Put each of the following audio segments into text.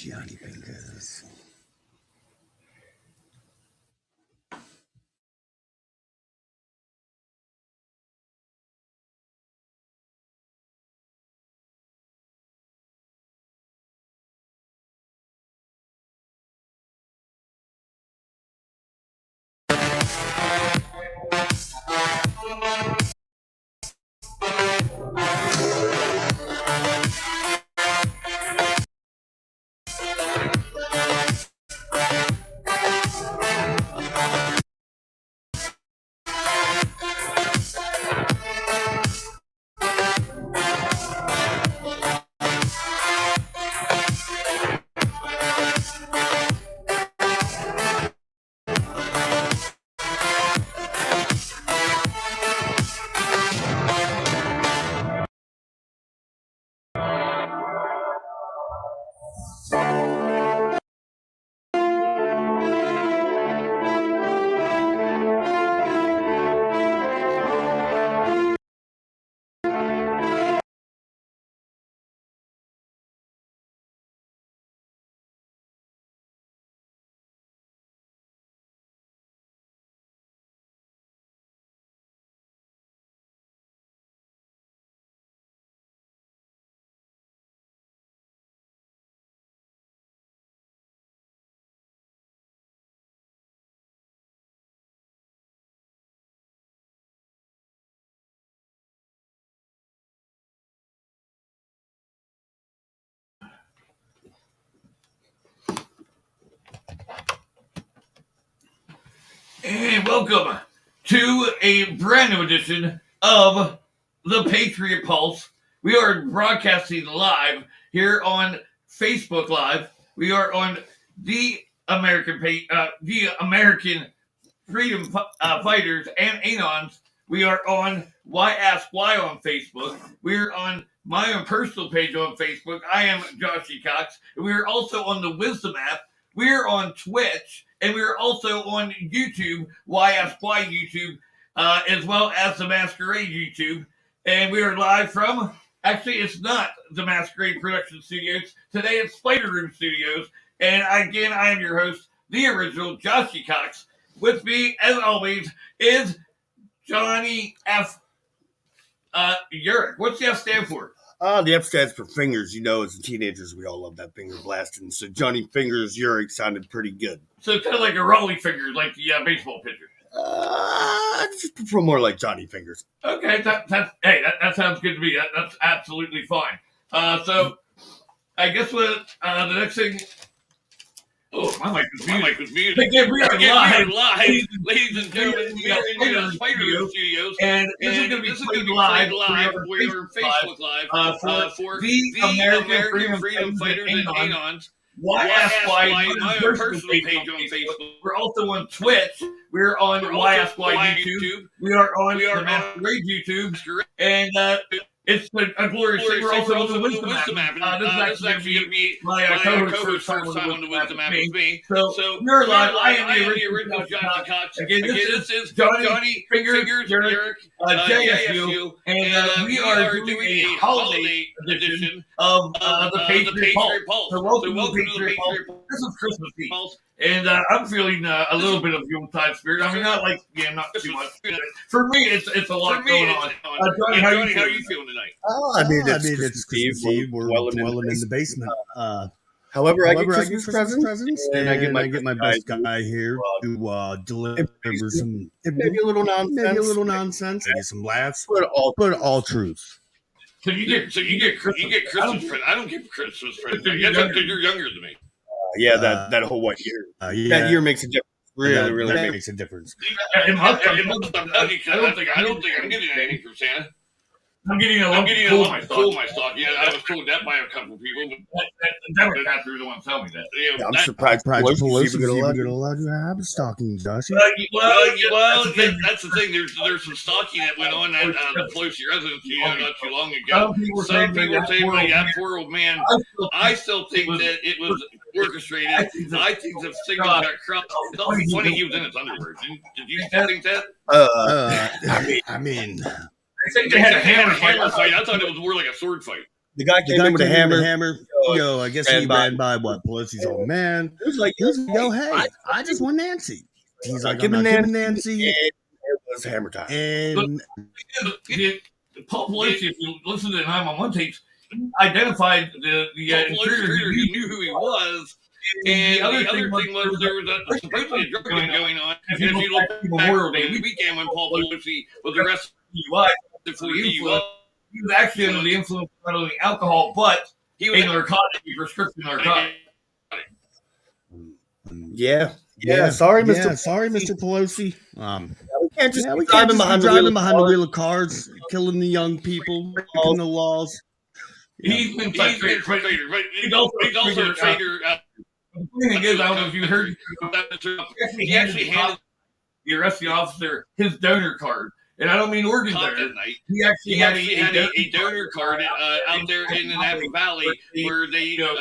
Johnny Fingers. And welcome to a brand new edition of the Patriot Pulse. We are broadcasting live here on Facebook Live. We are on the American Freedom Fighters and Anons. We are on Why Ask Why on Facebook. We're on my own personal page on Facebook. I am Joshy Cox. And we are also on the Wisdom app. We're on Twitch. And we're also on YouTube, Why Ask Why YouTube, as well as the Masquerade YouTube. And we are live from, actually, it's not the Masquerade Production Studios. Today it's Spider Room Studios. And again, I am your host, the original Joshy Cox. With me, as always, is Johnny F. Urick. What's the F stand for? The F stands for fingers. You know, as teenagers, we all love that finger blasting. So Johnny Fingers Urick sounded pretty good. So it's kind of like a Raleigh finger, like the baseball pitcher. I just prefer more like Johnny Fingers. Okay, that sounds good to me. That's absolutely fine. So I guess what the next thing. Oh, my mic was muted. Again, we are live, ladies and gentlemen. We are in the Spider Room Studios, and this is going to be live for your Facebook Live for the American Freedom Fighters and Anons. Why Ask Why, my own personal page on Facebook. We're also on Twitch. We're on Why Ask Why YouTube. We are on the Masquerade YouTube, and It's a glorious thing. We're also on the Wisdom app. This is actually going to be my co-host first time on the Wisdom app with me. So we're live. I am the original Johnny Cox. Again, this is Johnny Fingers, Eric, JSU, and we are doing a holiday edition of the Patriot Pulse. So welcome to the Patriot Pulse. This is Christmas Eve. And I'm feeling a little bit of Yuletide spirit. I mean, not too much. For me, it's a lot going on. Johnny, how are you feeling tonight? Oh, I mean, it's Christmas Eve. We're dwelling in the basement. However, I get Christmas presents, and I get my best guy here to deliver some maybe a little nonsense, maybe some laughs, but all truth. So you get Christmas presents. I don't get Christmas presents. You're younger than me. Yeah, that whole 1 year. That year makes a difference. Really makes a difference. I don't think I'm getting anything from Santa. I'm getting a lump of coal in my stock. Yeah, I was told that by a couple of people, but the Democrats were the ones telling me that. Yeah, I'm surprised Pelosi's even going to allow you to have a stocking, Josh. Well, that's the thing. There's some stocking that went on at the Pelosi residency not too long ago. Some people say, well, yeah, poor old man. I still think that it was orchestrated. I think the signal got crossed. It's also funny he was in his underwear. Did you think that? I mean... I think they had a hammer fight. I thought it was more like a sword fight. The guy came in with a hammer. I guess he ran by Pelosi's old man. It was like, yo, hey, I just want Nancy. He's like, give me Nancy. It was hammer time. And Paul Pelosi, if you listen to the 911 tapes, identified the intruder. He knew who he was. And the other thing was there was supposedly a drug going on. And if you look back Memorial Day weekend when Paul Pelosi was arrested for DUI, he was actually under the influence of not only alcohol, but a narcotic, prescription narcotic. Yeah. Sorry, Mr. Pelosi. We can't just be driving behind the wheel of cars, killing the young people, breaking the laws. He's been frustrated, but he's also a traitor. The thing is, I don't know if you heard, he actually handed the arresting officer his donor card. And I don't mean organ donor. He actually had a donor card out there in the Napa Valley where they, get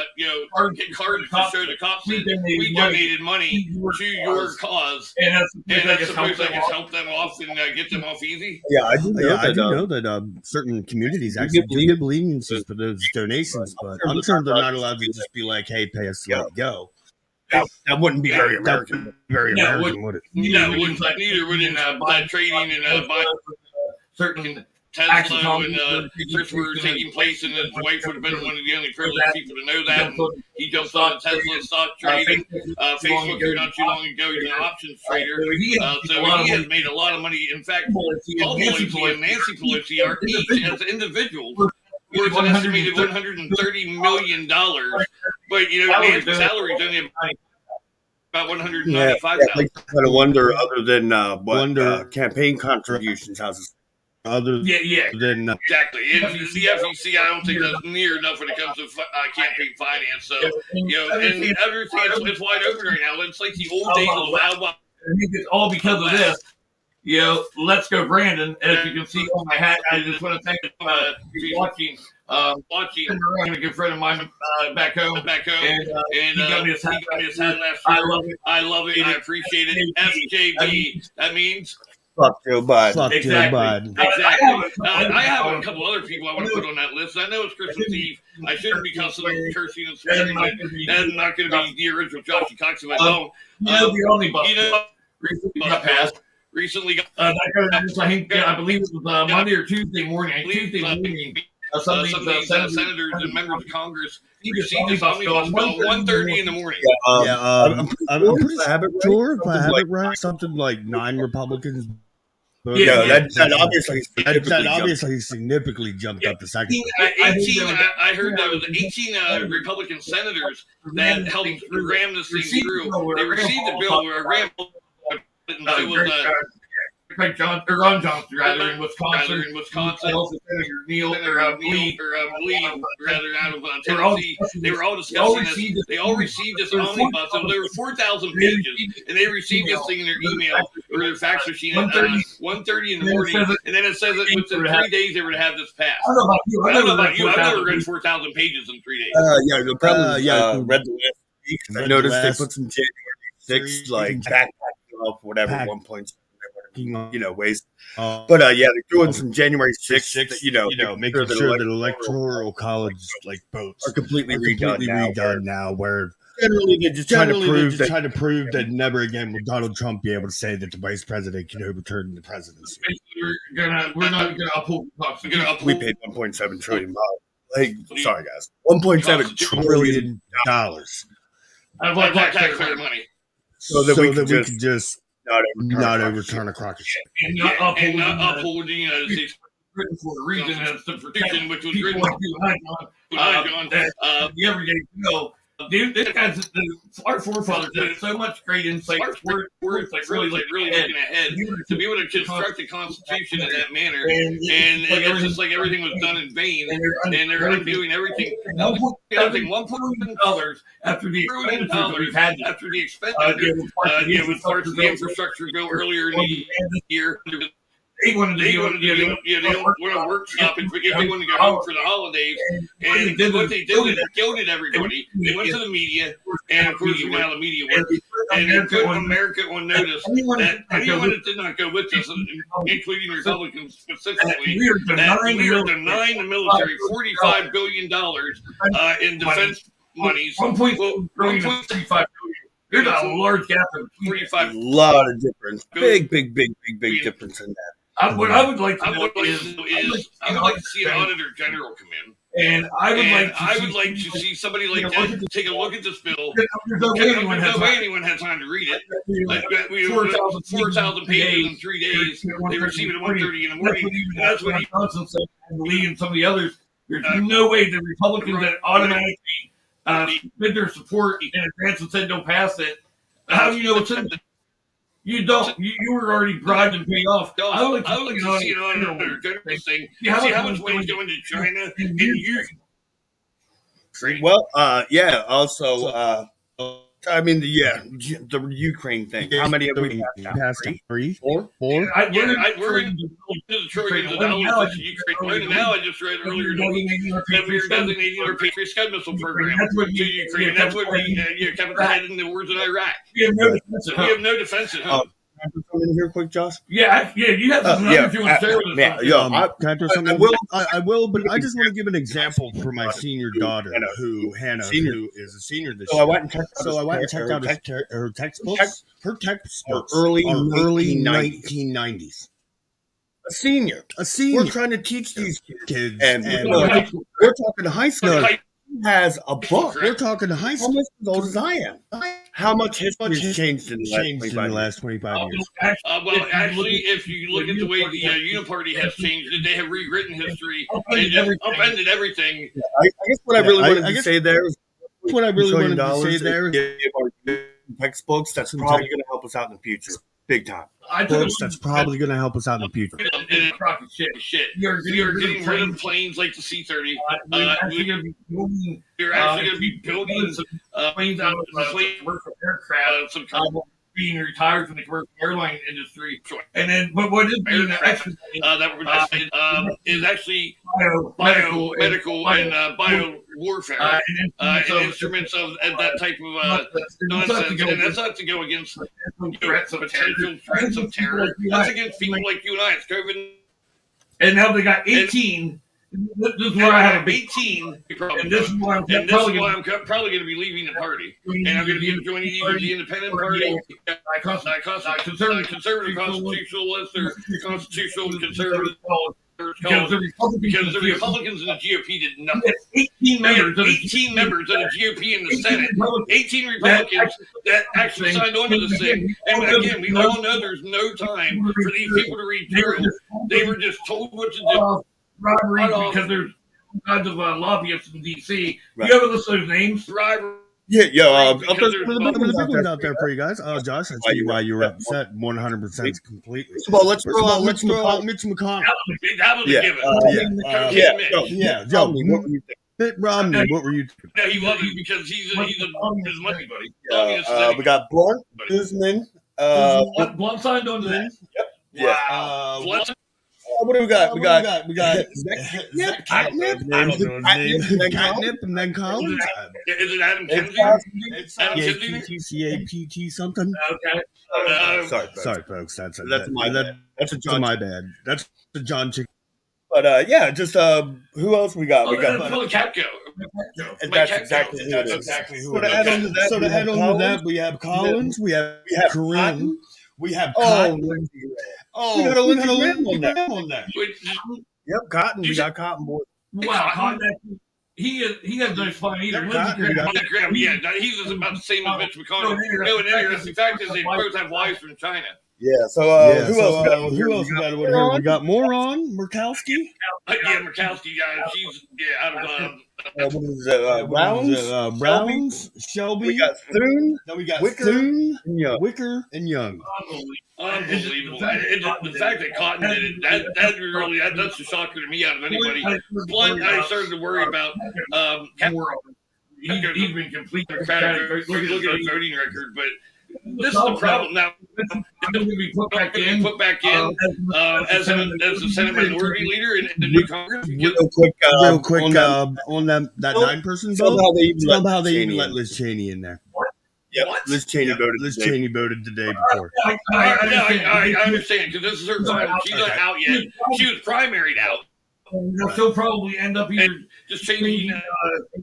cards to show the cops that we donated money to your cause. And that's supposed to help them off and get them off easy. Yeah, I do know that certain communities actually do give leniencies for those donations, but I'm sure they're not allowed to just be like, hey, pay us to let it go. That wouldn't be very American. American, would it? Neither would by trading and buying certain Tesla when trips were taking place, and his wife would have been one of the only privileged people to know that. And he jumped on Tesla stock trading. Facebook not too long ago, he's an options trader. So he has made a lot of money. In fact, Paul Pelosi and Nancy Pelosi are each, as individuals, worth an estimated $130 million. But, Nancy's salary is only about $195,000. I kind of wonder, other than campaign contributions, how's this? Than exactly. And the FEC, I don't think that's near enough when it comes to campaign finance. So, and everything is wide open right now. It's like the old days of the Wild Wild. I think it's all because of this. Let's go, Brandon. As you can see on my hat, I just want to thank you for watching. I'm a good friend of mine back home. And he got me his hat last year. I love it. I appreciate it. FJB. That means fuck Joe Biden. Exactly. I have a couple other people I want to put on that list. I know it's Christmas Eve. I shouldn't be constantly cursing and swearing, but that's not going to be the original Joshy Cox if I don't. The only bus recently got passed. I believe it was Monday or Tuesday morning. Some of these senators and members of Congress received this omnibus bill at 1:30 in the morning. I'm pretty sure if I have it right, something like 9 Republicans. That obviously significantly jumped up the second. 18. I heard that was 18 Republican senators that helped ram this thing through. They received the bill, rammed it, and it was Ron Johnson, rather, in Wisconsin. Also Senator Neal, Lee, rather, out of Tennessee. They were all discussing this. They all received this omnibus. There were 4,000 pages, and they received this thing in their email or their fax machine at 1:30 in the morning. And then it says that within 3 days they were to have this passed. I don't know about you. I've never read 4,000 pages in 3 days. Read the last week. I noticed they put some January 6th, like backpack off whatever 1.7 ways. But they're doing some January 6th, making sure that electoral college votes are completely redone now. Where generally they're just trying to prove that never again will Donald Trump be able to say that the vice president can overturn the presidency. We're not gonna uphold. We paid $1.7 trillion. Sorry guys, $1.7 trillion. Of taxpayer money. So that we could just not overturn a crock of shit. And not uphold the United States for a reason as the protection which was written on the everyday Joe. Our forefathers had so much great insight. Words really looking ahead to be able to construct the Constitution in that manner, and it's just like everything was done in vain, and they're undoing everything. $1 after the expenditures we've had after the expenditure, with parts of the infrastructure bill earlier in the year. They wanted to workshop and forget they wanted to go home for the holidays. And what they did is they gilded everybody. They went to the media, and of course, you know how the media works. And they put America on notice that anyone that did not go with us, including Republicans specifically, that we are denying the military $45 billion in defense monies. $1.35 billion. There's a large gap of 45. A lot of difference. Big difference in that. What I would like to know is I would like to see an auditor general come in, and I would like to see somebody like that take a look at this bill. There's no way anyone had time to read it. We 4,000 pages in 3 days. They receive it at 1:30 in the morning. And that's what Johnson said, and Lee and some of the others. There's no way the Republicans that automatically bid their support in advance and said don't pass it. How do you know what's in it? You don't. You were already bribed and paid off. I would like to see it on another general thing. See how much money is going to China and you. Well, also, I mean, the Ukraine thing. How many have we passed? 3? 4? We're into the trillions of dollars to Ukraine. And now I just read earlier that we are designating our Patriot Scud missile program to Ukraine. And that's what we kept ahead in the wars in Iraq. We have no defense at home. Can I come in here quick, Josh? You have some numbers you want to share with us. Can I throw something? I will, but I just want to give an example for my senior daughter, Hannah, who is a senior this year. I went and checked out her textbooks. Her textbooks are early 1990s. A senior. We're trying to teach these kids, and we're talking high school. Has a book. We're talking high school. Almost as old as I am. How much history has changed in the last 25 years? Actually, if you look at the way the Uniparty has changed, they have rewritten history. They just upended everything. I guess what I really wanted to say there is textbooks. That's probably going to help us out in the future. Big time. That's probably going to help us out in the future. Shit. You're getting rid of planes like the C-30. You're actually going to be building some planes out of commercial aircraft. Some being retired from the commercial airline industry. And then, but what is being expedited is actually medical and bio warfare and instruments of that type of nonsense. And that's not to go against potential threats of terror. That's against people like you and I. It's COVID. And now they got 18. This is where I have 18, and this is why I'm probably going to be leaving the party, and I'm going to be joining either the Independent Party, conservative constitutionalist, or constitutional conservative. Because the Republicans in the GOP did nothing. 18 members of the GOP in the Senate. 18 Republicans that actually signed on to this thing. And again, we all know there's no time for these people to read through. They were just told what to do. Robbery, because there's all kinds of lobbyists in D.C. Right. You ever list those names? I'll throw some of the big ones out there for you guys. Josh, I see why you were upset 100% completely. First of all, let's throw out Mitch McConnell. That was a given. Joe, Mitt Romney, what were you thinking? No, he wasn't because he's his money buddy. We got Blunt, Guzman. Blunt signed on that. Yep. Wow. Blunt. What do we got? We got Catnip. I don't know his name. Catnip and then Collins. Is it Adam Kinsey? Adam Kinsey? CAPT something. Okay. Sorry, folks. That's my bad. That's the John Chick. But who else we got? We got Capco. That's exactly who it is. So to add on to that, we have Collins. We have Kareem. We have Cotton. We got a Lindsey Graham on that. Yep, Cotton. We got Cotton Boy. Wow, Cotton. He has no spine either. Lindsey Graham, he's about the same as Mitch McConnell. No, an interesting fact is they both have wives from China. Yeah, so who else we got over here? We got Moron, Murkowski. Murkowski, she's out of Browns, Shelby. We got Thune. Then we got Wicker and Young. Unbelievable. The fact that Cotton did it, that's a shocker to me out of anybody. Blunt, I started to worry about he's been completely look at his voting record, but this is the problem now. Going to be put back in as a Senate minority leader in the new Congress. Real quick on that 9-person vote. Somehow they even let Liz Cheney in there. Yep. Liz Cheney voted the day before. I understand because this is her final. She's not out yet. She was primaried out. She'll probably end up either just changing and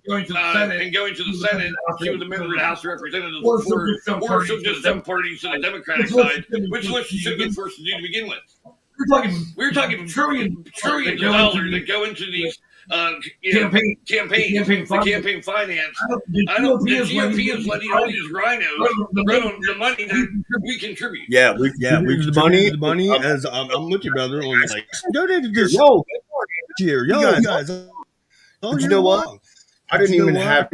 going to the Senate. She was a member of the House of Representatives before, or she'll just jump parties to the Democratic side, which is what she should have been forced to do to begin with. We're talking trillions of dollars that go into these campaign finance. The GOP is letting all these rhinos run on the money that we contribute. We contribute the money. As I'm with you, brother. On like donated this year, guys. You know what? I didn't even have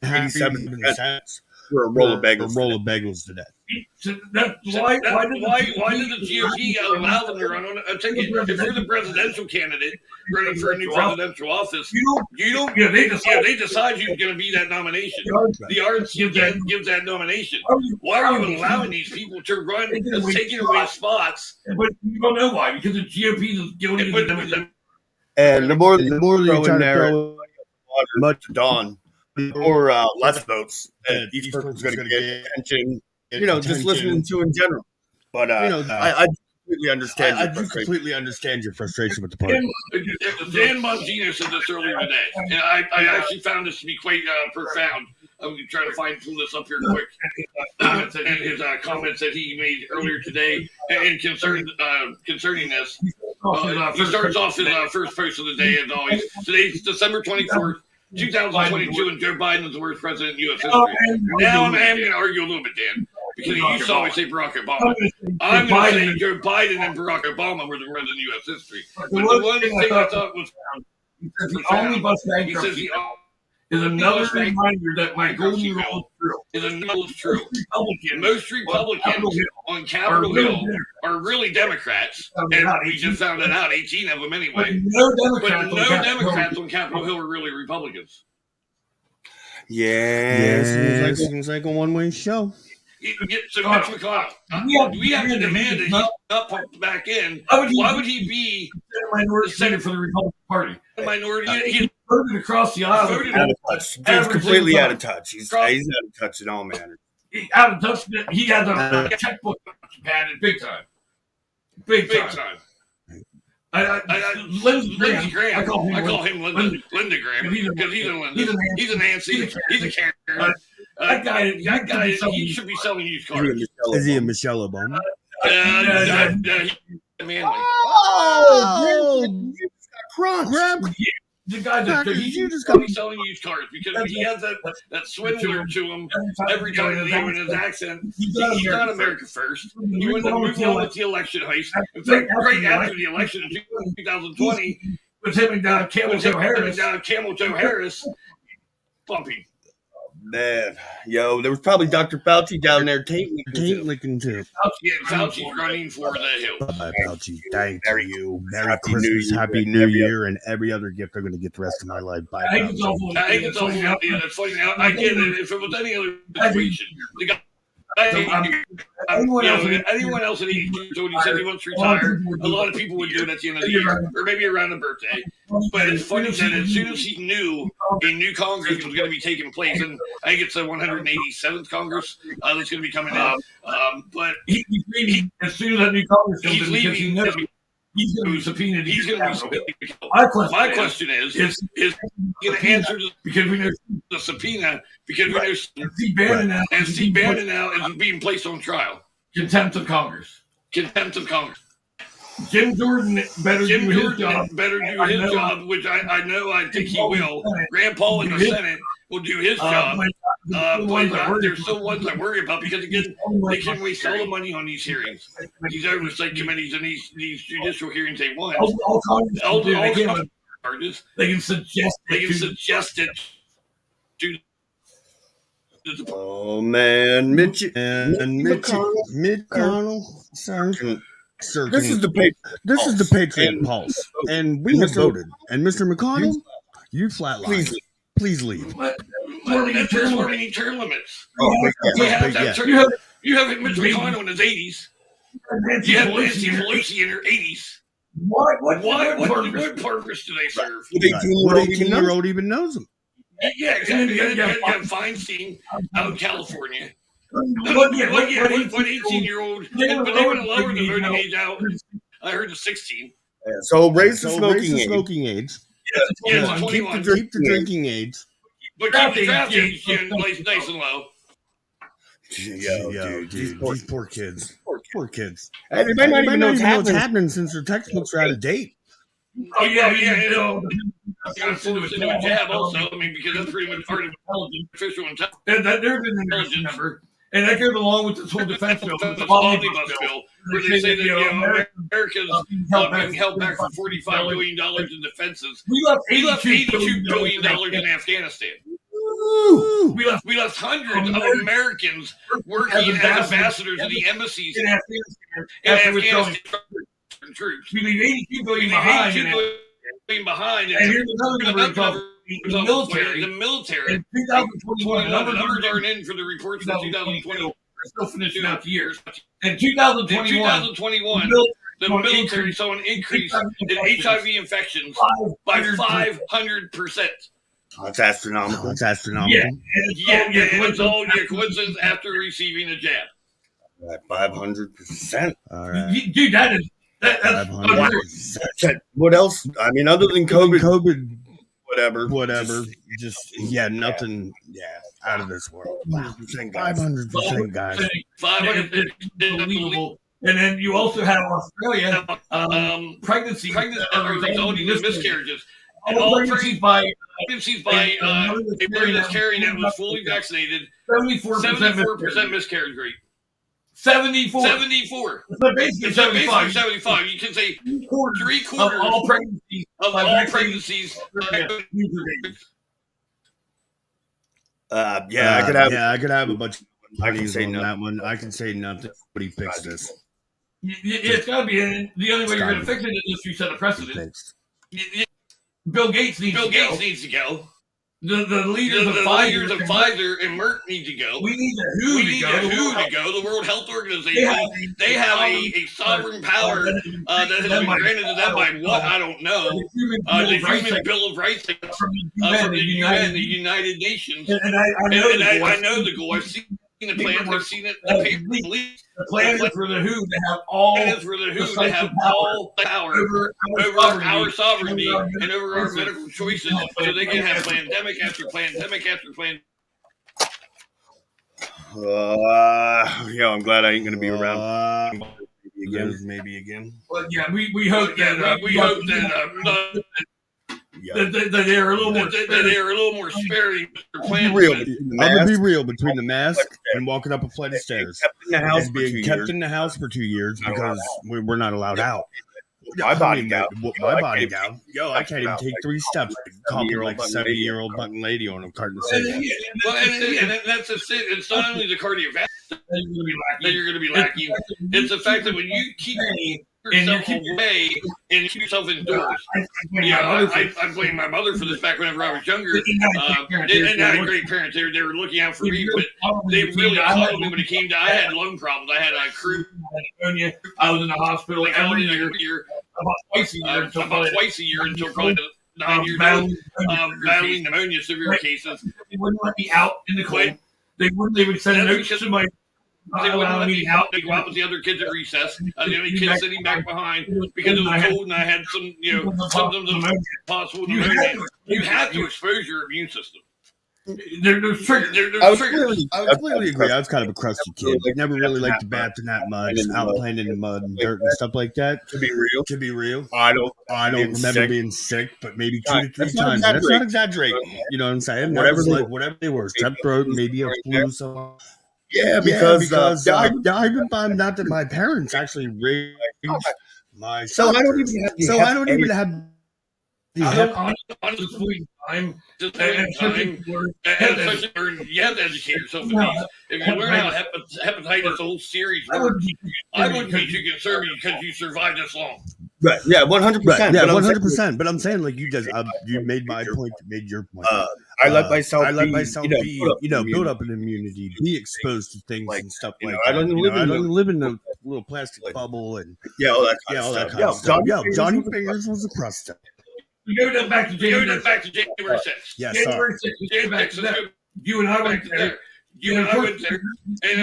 87 cents for a roll of bagels today. Why did the GOP allow them to run on a ticket? If you're the presidential candidate running for a new presidential office, they decide who's going to be that nomination. The arts gives that nomination. Why are you allowing these people to run, taking away spots? But you don't know why, because the GOP is guilty of them. And the more you try to throw much Dawn, or less votes, and each person's going to get attention. Just listening to in general. But I completely understand. I do completely understand your frustration with the party. Dan Bongino said this earlier today, and I actually found this to be quite profound. I'm going to try to pull this up here quick. And his comments that he made earlier today, and concerning this. He starts off his first post of the day, as always. Today's December 24th. 2022, and Joe Biden is the worst president in U.S. history. Now I'm going to argue a little bit, Dan, because he used to always say Barack Obama. I'm going to say Joe Biden and Barack Obama were the worst in U.S. history. But the one thing I thought was the only bus bankruptcy is another reminder that my golden rule is true. Most Republicans on Capitol Hill are really Democrats, and we just found that out, 18 of them anyway. But no Democrats on Capitol Hill are really Republicans. Yeah, seems like a one-way show. So Mitch McConnell, we have to demand that he's not put back in. Why would he be the Senate for the Republican Party? The minority. He's voted across the aisle. He's completely out of touch. He's out of touch in all manners. Out of touch. He has a checkbook padded big time. Big time. Lindsey Graham. I call him Linda Graham because he's a Linda. He's a Nancy. He's a Karen. That guy, he should be selling used cars. Is he a Michelle Obama? The guy that he just got to be selling used cars because he has that swindler to him every time he in his accent. He's not America first. He went to move on with the election heist. In fact, right after the election in 2020, was him and Camel Joe Harris bumping. Man, yo, there was probably Dr. Fauci down there taint licking too. Fauci's running for the hill. Bye, Fauci. Thank you. Merry Christmas, Happy New Year, and every other gift I'm going to get the rest of my life. Bye, Fauci. It's funny now. I get it. If it was any other situation, the guy. Anyone else at 82 when he said he wants to retire, a lot of people would do it at the end of the year, or maybe around a birthday. But it's funny that as soon as he knew a new Congress was going to be taking place, and I think it's the 187th Congress that's going to be coming in. But he, as soon as that new Congress comes in, because he knows he's going to be subpoenaed. He's going to be subpoenaed. My question is going to answer because we know the subpoena because we know Steve Bannon now is being placed on trial. Contempt of Congress. Jim Jordan better do his job, which I think he will. Rand Paul in the Senate will do his job. But there's still ones I worry about because, again, they can waste all the money on these hearings. These oversight committees and these judicial hearings they want. All charges. They can suggest it to. Oh, man. Mitch McConnell. Sir, this is the Patriot Pulse. And we have voted. And Mr. McConnell, you flatline. Please leave. That's term limits. You have Mitch McConnell in his 80s. You have Nancy Pelosi in her 80s. What purpose do they serve? What 18-year-old even knows them? Yeah, exactly. You have Feinstein out in California. What 18-year-old? But they want to lower the voting age out. I heard to 16. Yeah, so raise the smoking age. Yeah, keep the drinking age. But keep the draft age nice and low. Dude, these poor kids. Poor kids. Hey, they might not even know what's happening since their textbooks are out of date. Oh, yeah. Got to do a jab also. I mean, because that's pretty much part of artificial intelligence. There's an intelligence number. And that goes along with this whole defense bill, the omnibus bill, where they say that America's being held back for $45 billion in defenses. We left $82 billion in Afghanistan. We left hundreds of Americans working as ambassadors in the embassies in Afghanistan troops. We leave $82 billion behind. And here's another number. The military. In 2021, the numbers aren't in for the reports for 2020. We're still finishing out the years. In 2021, the military saw an increase in HIV infections by 500%. That's astronomical. Yeah. It's all coincidence after receiving a jab. 500%. All right. Dude, that's 500%. What else? I mean, other than COVID. Whatever. Just nothing. Yeah, out of this world. 500%, guys. 500%. Unbelievable. And then you also have Australia, pregnancy miscarriages. And all pregnancies by a woman that's carrying that was fully vaccinated, 74% miscarriage rate. 74. So basically 75. You can say 3/4 of all pregnancies. I could have a bunch of parties on that one. I can say nothing. Nobody fix this. It's got to be. The only way you're going to fix it is if you set a precedent. Bill Gates needs to go. The leaders of Pfizer and Merck need to go. We need the WHO to go. The World Health Organization. They have a sovereign power that has been granted to them by what? I don't know. The Human Bill of Rights from the UN, the United Nations. And I know the goal. I've seen the plans. I've seen it. The plan is for the WHO to have all power over our sovereignty and over our medical choices, so they can have pandemic after pandemic after pandemic. I'm glad I ain't going to be around. Maybe again. Well, yeah, we hope that that they're a little more sparing. I'm gonna be real between the mask and walking up a flight of stairs. Being kept in the house for 2 years because we're not allowed out. my body down. My body down. Yo, I can't even take 3 steps. Copping like a 70-year-old button lady on a carton of cigarettes. And that's just it. It's not only the cardiovascular that you're going to be lacking. It's the fact that when you keep yourself away and keep yourself indoors. I blame my mother for this back whenever I was younger. And I had great parents. They were looking out for me, but they really followed me when it came to. I had lung problems. I had a croup. I was in the hospital every year, about twice a year until probably 9 years old, battling pneumonia, severe cases. They wouldn't let me out in the cold. They would send notes to my. They wouldn't let me out. They go out with the other kids at recess. The only kid sitting back behind because it was cold and I had some, symptoms of possible pneumonia. You have to expose your immune system. There's triggers. I would clearly agree. I was kind of a crusty kid. I never really liked to bath in that mud, out playing in the mud and dirt and stuff like that. To be real, I don't remember being sick, but maybe 2 to 3 times. That's not exaggerating. You know what I'm saying? Whatever they were, strep throat, maybe a flu. So yeah, because I even found out that my parents actually raised my. So I don't even have. Honestly, you have to educate yourself in these. If you learn how hepatitis, the whole series works, I wouldn't be too concerned because you survived this long. Right. Yeah. 100%. Yeah. 100%. But I'm saying, like you guys, you made my point. You made your point. I let myself be, build up an immunity, be exposed to things and stuff like that. I don't live in a little plastic bubble and all that kind of stuff. Johnny Fingers was a crust. We go back to January 6th. Yes, January 6th. You and I went there. And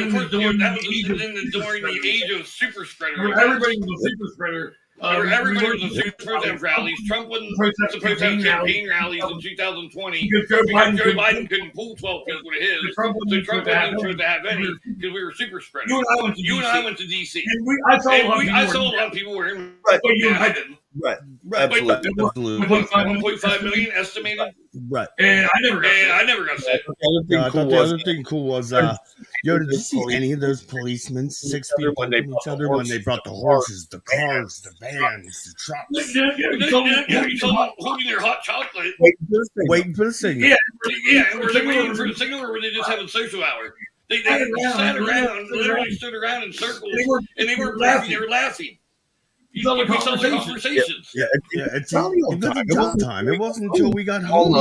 of course, that was during the age of super spreader. Everybody was a super spreader. Everybody was a super spreader rallies. Trump wasn't supposed to have campaign rallies in 2020 because Joe Biden couldn't pull 12 people to his. So Trump wasn't supposed to have any because we were super spreaders. You and I went to D.C. I saw a lot of people wearing, but you and I didn't. Right. Absolutely. 1.5 million estimated. Right. And I never got sick. I thought the other thing cool was, did you see any of those policemen 6 feet apart from each other when they brought the horses, the cars, the vans, the trucks? You told them holding their hot chocolate. Waiting for the signal. Yeah. Were they waiting for the signal or were they just having social hour? They sat around, literally stood around in circles, and they were laughing. They were laughing. You saw the conversations. Yeah. It wasn't job time. It wasn't until we got home.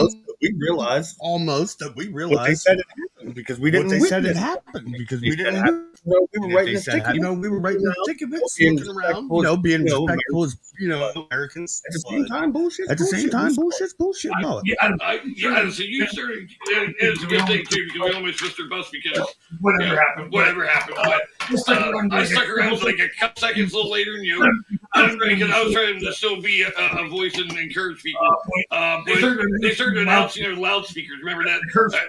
Almost that we realized what they said it happened because we didn't. What they said it happened because we didn't. We were writing the ticket. We were writing the ticket, looking around, being respectful as Americans. At the same time, bullshit. Bullshit. So you started. It's a good thing too because we almost missed our bus because whatever happened. But I stuck around for like a couple seconds a little later than you. Because I was trying to still be a voice and encourage people. But they started announcing their loudspeakers. Remember that?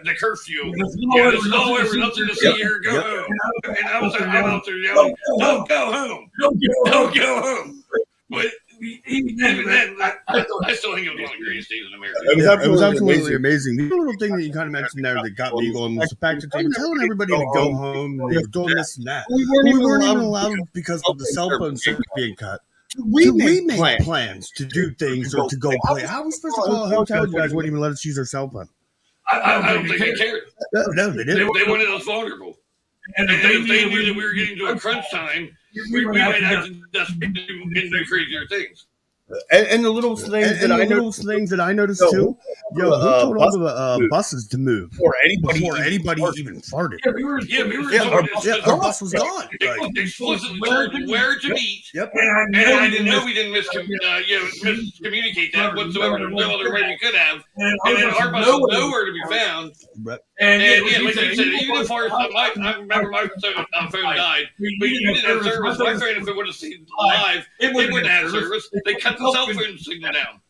The curfew. There's nowhere, nothing to see here. Go home. And I'm out there yelling, don't go home. Don't go home. But even then, I still think it was one of the greatest days in America. It was absolutely amazing. The little thing that you kind of mentioned there that got me going was the fact that they were telling everybody to go home and they were doing this and that. We weren't even allowed because of the cell phone service being cut. We make plans to do things or to go play. How are we supposed to call a hotel? You guys wouldn't even let us use our cell phone. I don't think they cared. No, they didn't. They wanted us vulnerable. And if they knew that we were getting to a crunch time, we might have to do crazier things. And the little things that I noticed too. Who told all the buses to move before anybody even farted? Our bus was gone. Explicitly told where to meet. Yep. And I didn't know we didn't miscommunicate that whatsoever. There's no other way we could have. And then our bus was nowhere to be found. And like you said, even if I remember my phone died, but you didn't have service. My phone, if it would have stayed alive, it wouldn't have service. They cut the cell phone signal down.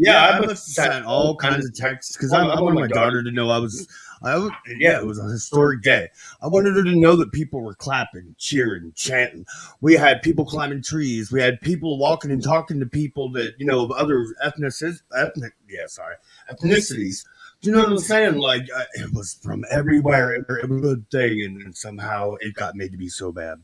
I must have sent all kinds of texts because I wanted my daughter to know it was a historic day. I wanted her to know that people were clapping, cheering, chanting. We had people climbing trees. We had people walking and talking to people that, of other ethnicities. Do you know what I'm saying? Like, it was from everywhere. It was a good thing, and somehow it got made to be so bad.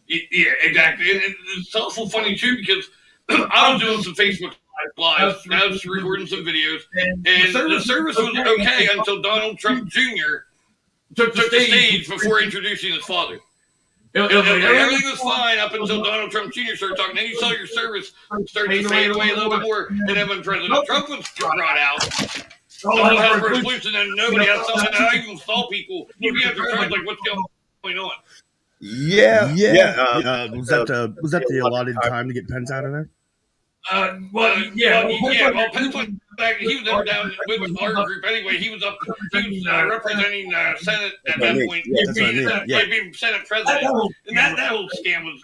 Yeah, exactly. And it's also funny, too, because I was doing some Facebook Live. I was recording some videos, and the service was okay until Donald Trump Jr. took the stage before introducing his father. Everything was fine up until Donald Trump Jr. started talking. Then you saw your service start to fade away a little bit more, and then when President Trump was brought out, all hell broke loose, and then nobody had something. I even saw people looking at their phones like, "What's going on?" Yeah. Was that the allotted time to get Pence out of there? Well, Pence went back. He was never down with our group anyway. He was up. He was representing Senate at that point. Being Senate president, and that whole scam was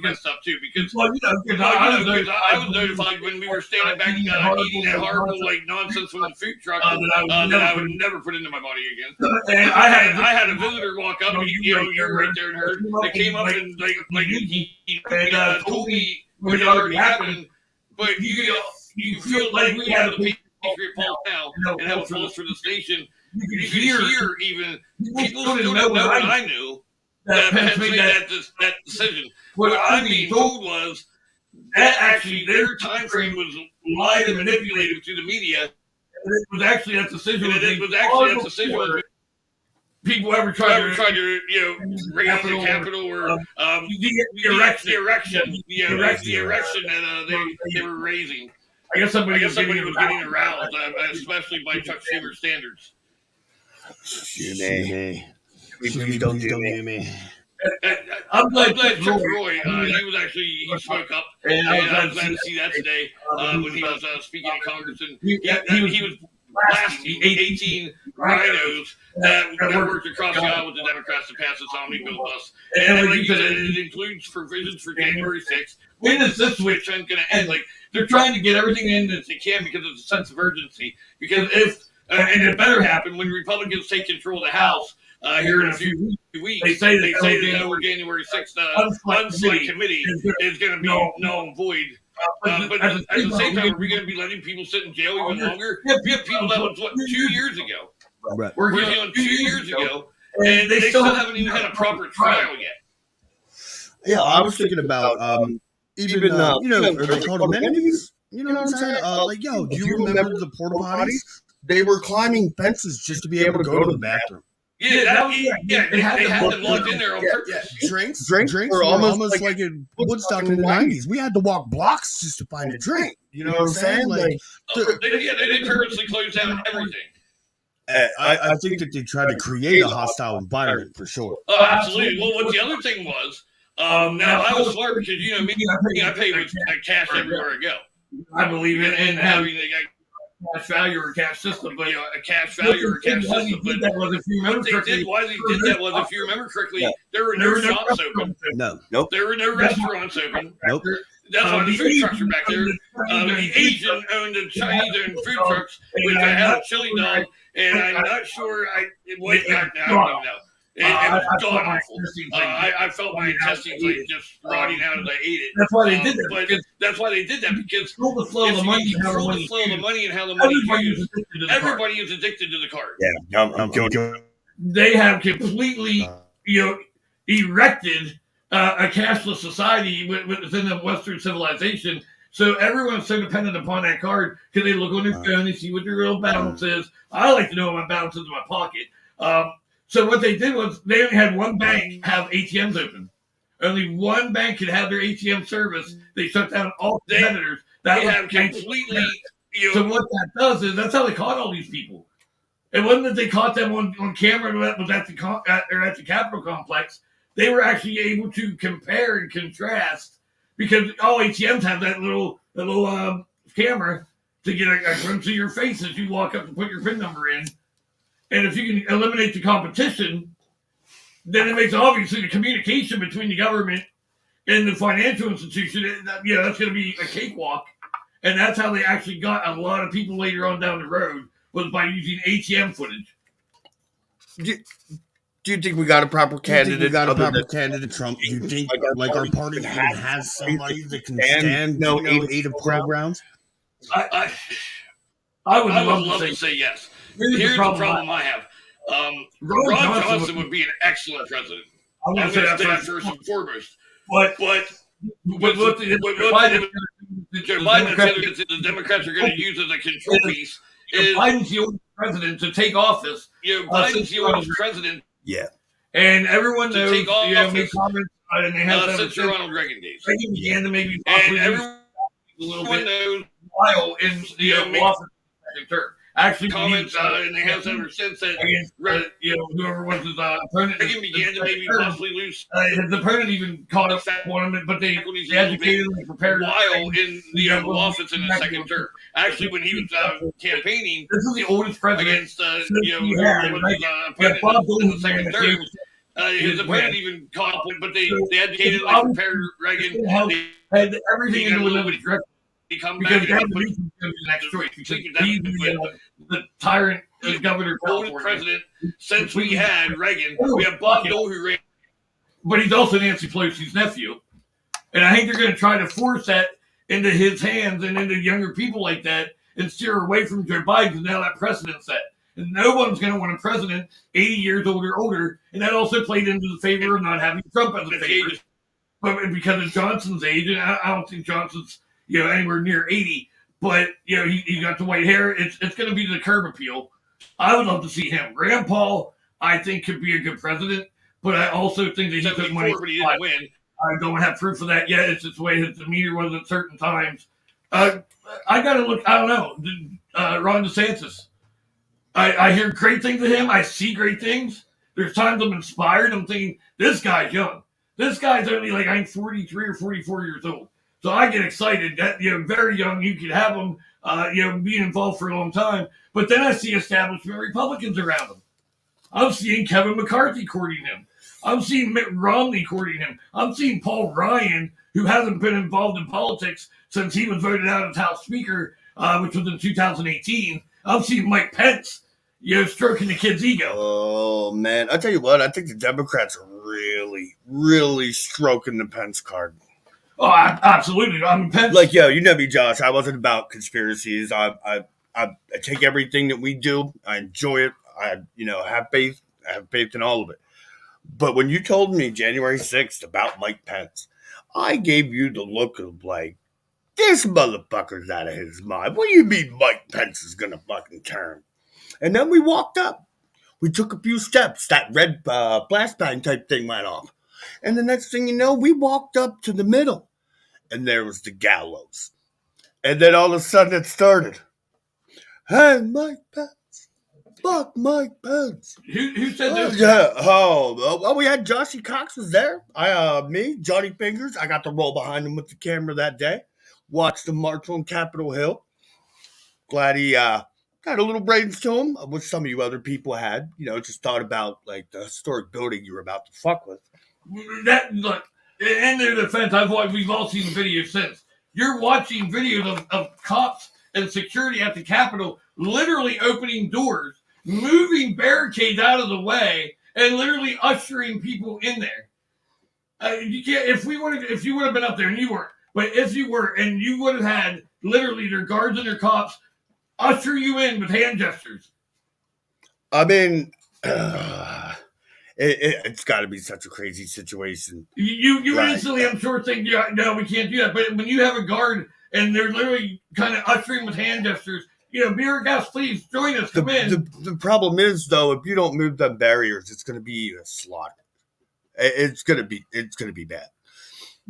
messed up too. Because I was notified when we were standing back eating that horrible nonsense from the food truck that I would never put into my body again. And I had a visitor walk up. You're right there and heard. They came up and he told me what had already happened. But you feel like we have the Patriot Pulse now and have a pulse for the station. You can hear even people still don't know what I knew that Pence made that decision. What I'm being told was that actually their time frame was lied and manipulated through the media. And it was actually that decision. People ever tried to raise the capital or the erection that they were raising. I guess somebody was getting aroused, especially by Chuck Schumer's standards. Please don't do me. I'm glad Chuck Roy, he spoke up, and I was glad to see that today when he was speaking in Congress, and he was blasting 18 rhinos that worked across the aisle with the Democrats to pass this omnibus bus. And like you said, it includes provisions for January 6th. When is this switch going to end? They're trying to get everything in that they can because of the sense of urgency. Because and it better happen when Republicans take control of the House here in a few weeks. They say that January 6th unselect committee is going to be null and void. But at the same time, are we going to be letting people sit in jail even longer? We have people that was 2 years ago. Right. We're here on 2 years ago, and they still haven't even had a proper trial yet. Yeah, I was thinking about even are they called amenities? You know what I'm saying? Do you remember the porta potties? They were climbing fences just to be able to go to the bathroom. They had them locked in there on purpose. Drinks were almost like in Woodstock in the 90s. We had to walk blocks just to find a drink. You know what I'm saying? They did purposely close down everything. I think that they tried to create a hostile environment for sure. Oh, absolutely. Well, what the other thing was, now I was smart because me, I pay with cash everywhere I go. I believe in having a cash value or cash system, but a cash value or cash system. But why they did that was, if you remember correctly, there were no shops open. Nope. There were no restaurants open. Nope. That's why the food trucks were back there. The Asian owned the Chinese owned food trucks, which I had a chili dog, and I'm not sure I don't know. It was god awful. I felt my intestines just rotting out as I ate it. That's why they did that. But that's why they did that, because control the flow of the money and how the money is used. Everybody is addicted to the card. Yeah, they have completely, erected a cashless society within the Western civilization. So everyone's so dependent upon that card because they look on their phone and see what their real balance is. I like to know what my balance is in my pocket. So what they did was they only had one bank have ATMs open. Only one bank could have their ATM service. They shut down all competitors. They have completely. So what that does is that's how they caught all these people. It wasn't that they caught them on camera that was at the Capitol complex. They were actually able to compare and contrast because all ATMs have that little camera to get a glimpse of your face as you walk up and put your PIN number in. And if you can eliminate the competition, then it makes obviously the communication between the government and the financial institution, that's going to be a cakewalk. And that's how they actually got a lot of people later on down the road, was by using ATM footage. Do you think we got a proper candidate? Trump? Do you think our party has somebody that can stand 8 of programs? I would love to say yes. Here's the problem I have. Ron Johnson would be an excellent president. I'm going to say that first and foremost. But what Joe Biden said the Democrats are going to use as a control piece is Biden's the oldest president to take office. Biden's the oldest president. Yeah. And everyone knows, make comments and they have since Ronald Reagan days. Reagan began to maybe everyone knows while in the office term. Actually, comments and they have ever since that whoever was his opponent. Reagan began to maybe possibly lose. His opponent even caught up on him, but they educated and prepared while in the office in the second term. Actually, when he was campaigning, this is the oldest president against whoever was his opponent in the second term. His opponent even caught up, but they educated and prepared Reagan. They had everything in a little bit direction. Because they have the next choice. Because he's the tyrant governor, president. Since we had Reagan, we have Bob Dole who ran, but he's also Nancy Pelosi's nephew, and I think they're going to try to force that into his hands and into younger people like that, and steer away from Joe Biden. And now that precedent's set, and no one's going to want a president 80 years older, and that also played into the favor of not having Trump as a favorite, but because of Johnson's age, and I don't think Johnson's anywhere near 80, but he got the white hair. It's going to be the curb appeal. I would love to see him. Rand Paul, I think, could be a good president, but I also think that he took money. But he didn't win. I don't have proof of that yet. It's just the way his demeanor was at certain times. I got to look. I don't know. Ron DeSantis. I hear great things of him. I see great things. There's times I'm inspired. I'm thinking, this guy's young. This guy's only I'm 43 or 44 years old. So I get excited that, very young, you could have them, being involved for a long time. But then I see establishment Republicans around him. I'm seeing Kevin McCarthy courting him. I'm seeing Mitt Romney courting him. I'm seeing Paul Ryan, who hasn't been involved in politics since he was voted out as House Speaker, which was in 2018. I'm seeing Mike Pence, stroking the kid's ego. Oh, man. I tell you what, I think the Democrats are really, really stroking the Pence card. Oh, absolutely. I'm Pence. You know me, Josh. I wasn't about conspiracies. I take everything that we do. I enjoy it. I have faith. I have faith in all of it. But when you told me January 6th about Mike Pence, I gave you the look of this motherfucker's out of his mind. What do you mean Mike Pence is going to fucking turn? And then we walked up. We took a few steps. That red flashbang type thing went off. And the next thing you know, we walked up to the middle. And there was the gallows. And then all of a sudden it started. Hey, Mike Pence. Fuck Mike Pence. Who said this? Yeah. Well, we had Joshy Cox was there. Me, Johnny Fingers. I got to roll behind him with the camera that day. Watched him march on Capitol Hill. Glad he had a little brains to him, which some of you other people had. Just thought about the historic building you were about to fuck with. Look. In their defense, we've all seen the videos since. You're watching videos of cops and security at the Capitol literally opening doors, moving barricades out of the way, and literally ushering people in there. You can't. If you would have been up there and you weren't, but if you were and you would have had literally their guards and their cops usher you in with hand gestures. I mean. It's got to be such a crazy situation. You instantly, I'm sure, think, no, we can't do that. But when you have a guard and they're literally kind of ushering with hand gestures, be our guest, please join us, come in. The problem is, though, if you don't move them barriers, it's going to be a slaughter. It's going to be bad.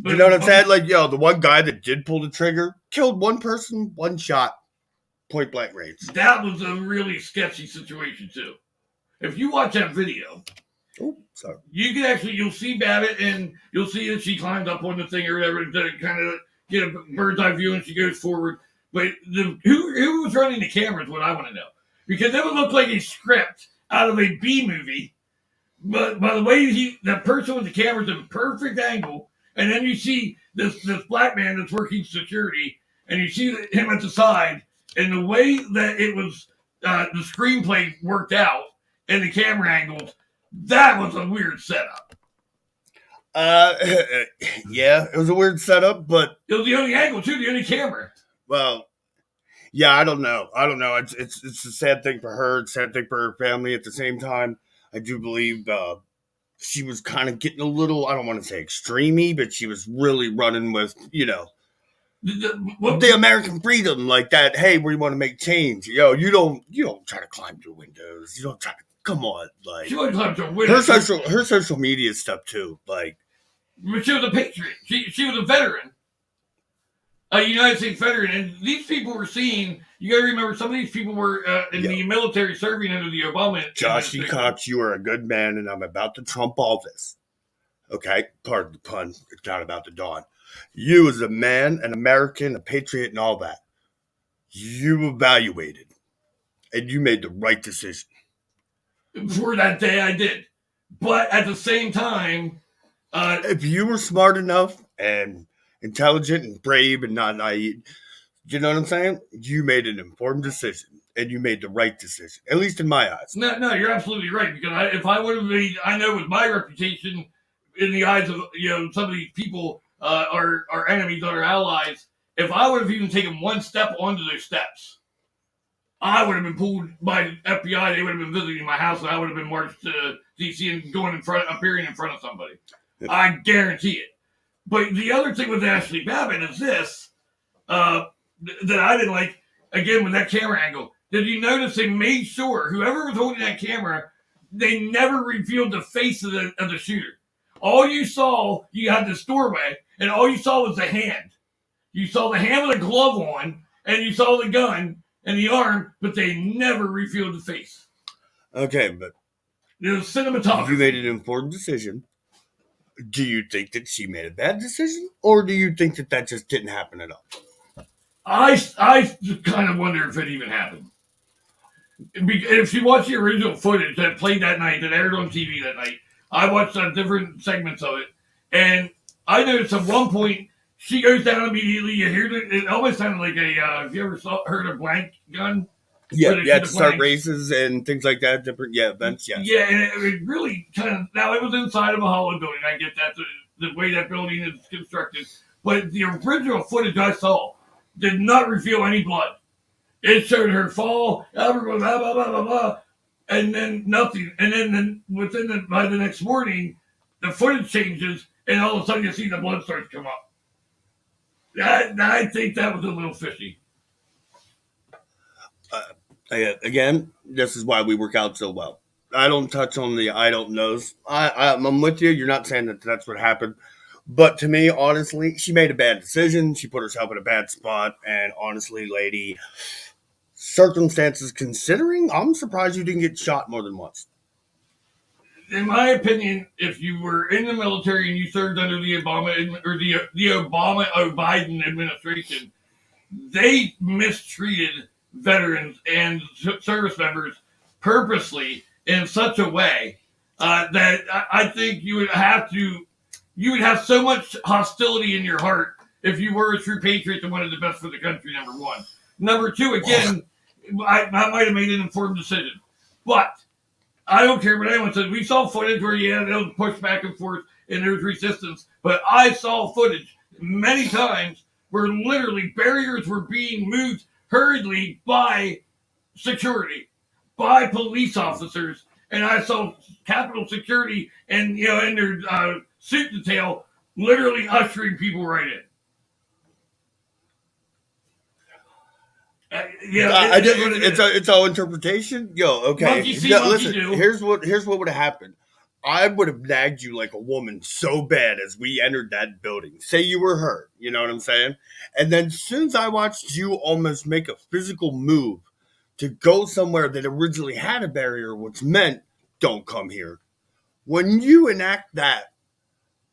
You know what I'm saying? The one guy that did pull the trigger killed one person, one shot, point blank range. That was a really sketchy situation, too. If you watch that video. Oh, sorry. You can you'll see Babbitt and you'll see that she climbed up on the thing or whatever to kind of get a bird's eye view and she goes forward. But who was running the camera is what I want to know. Because it would look like a script out of a B movie. But by the way that person with the camera is in perfect angle, and then you see this black man that's working security, and you see him at the side, and the way that it was the screenplay worked out and the camera angles. That was a weird setup. Yeah, it was a weird setup, but it was the only angle too, the only camera. Well, yeah, I don't know. It's a sad thing for her. It's a sad thing for her family. At the same time, I do believe she was kind of getting a little, I don't want to say extremey, but she was really running with, The American freedom, like that. Hey, we want to make change. Yo, you don't try to climb through windows. You don't try to. Come on, like she wouldn't climb through windows. Her social media stuff too. Like she was a patriot. She was a veteran, a United States veteran, and these people were seen. You got to remember, some of these people were in the military serving under the Obama. Joshy Cox, you are a good man, and I'm about to trump all this. Okay, pardon the pun. It's not about to dawn. You as a man, an American, a patriot, and all that, you evaluated, and you made the right decision. For that day, I did. But at the same time... if you were smart enough and intelligent and brave and not naive, you know what I'm saying? You made an informed decision, and you made the right decision, at least in my eyes. No, you're absolutely right. Because if I would have made... I know with my reputation... in the eyes of some of these people, our enemies, our allies, if I would have even taken one step onto those steps, I would have been pulled by FBI. They would have been visiting my house, and I would have been marched to DC and appearing in front of somebody. I guarantee it. But the other thing with Ashley Babbitt is this that I didn't like. Again, with that camera angle, did you notice they made sure whoever was holding that camera, they never revealed the face of the shooter. All you saw, you had this doorway, and all you saw was the hand. You saw the hand with a glove on, and you saw the gun and the arm, but they never revealed the face. Okay, but it was cinematography. You made an important decision. Do you think that she made a bad decision, or do you think that just didn't happen at all? I kind of wonder if it even happened. If you watch the original footage that played that night, that aired on TV that night, I watched different segments of it, and I noticed at one point she goes down immediately. You hear it almost sounded like a. Have you ever heard a blank gun? Yeah, to start races and things like that. Different, events. Yes. Yeah, and it really kind of. Now it was inside of a Hollywood building. I get that the way that building is constructed, but the original footage I saw did not reveal any blood. It showed her fall, blah blah blah blah blah blah. And then nothing. And then by the next morning, the footage changes, and all of a sudden you see the blood starts to come up. I think that was a little fishy. Again, this is why we work out so well. I don't touch on the I don't knows. I'm with you. You're not saying that that's what happened. But to me, honestly, she made a bad decision. She put herself in a bad spot. And honestly, lady... circumstances considering, I'm surprised you didn't get shot more than once. In my opinion, if you were in the military and you served under the Obama or the Obama or Biden administration, they mistreated veterans and service members purposely in such a way that I think you would have so much hostility in your heart if you were a true patriot and wanted the best for the country. Number one. Number two, again, I might have made an informed decision. But I don't care what anyone says. We saw footage where, there was push back and forth and there was resistance. But I saw footage many times where literally barriers were being moved hurriedly by security, by police officers. And I saw Capitol Security and, in their suit detail, literally ushering people right in. It's all interpretation. Okay. Listen, here's what would have happened. I would have nagged you like a woman so bad as we entered that building. Say you were hurt, you know what I'm saying? And then as soon as I watched you almost make a physical move to go somewhere that originally had a barrier, which meant don't come here. When you enact that,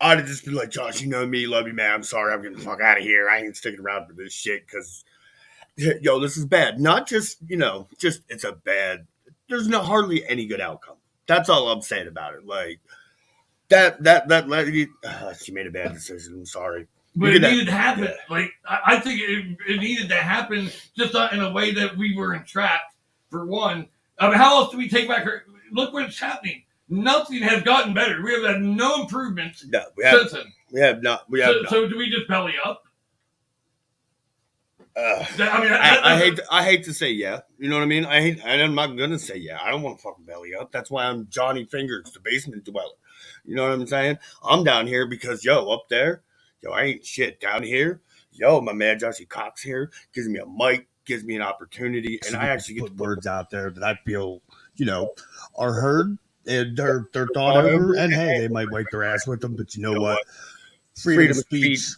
I'd have just been like, Josh, you know me, love you, man. I'm sorry, I'm getting the fuck out of here. I ain't sticking around for this shit because... this is bad. Not just, it's a bad, there's hardly any good outcome. That's all I'm saying about it. Like, that lady, she made a bad decision. I'm sorry. But it needed to happen. Yeah. Like, I think it needed to happen just not in a way that we were entrapped, for one. I mean, how else do we take back her? Look what's happening. Nothing has gotten better. We have had no improvements since then. We have not. So do we just belly up? I hate to say yeah. You know what I mean? I'm not gonna say yeah. I don't want to fucking belly up. That's why I'm Johnny Fingers, the basement dweller. You know what I'm saying? I'm down here because up there, I ain't shit. Down here, yo, my man Joshy Cox here gives me a mic, gives me an opportunity, and I actually put words out there that I feel, are heard and they're thought over. And hey, they might wipe their ass with them, but you know what? Freedom of speech.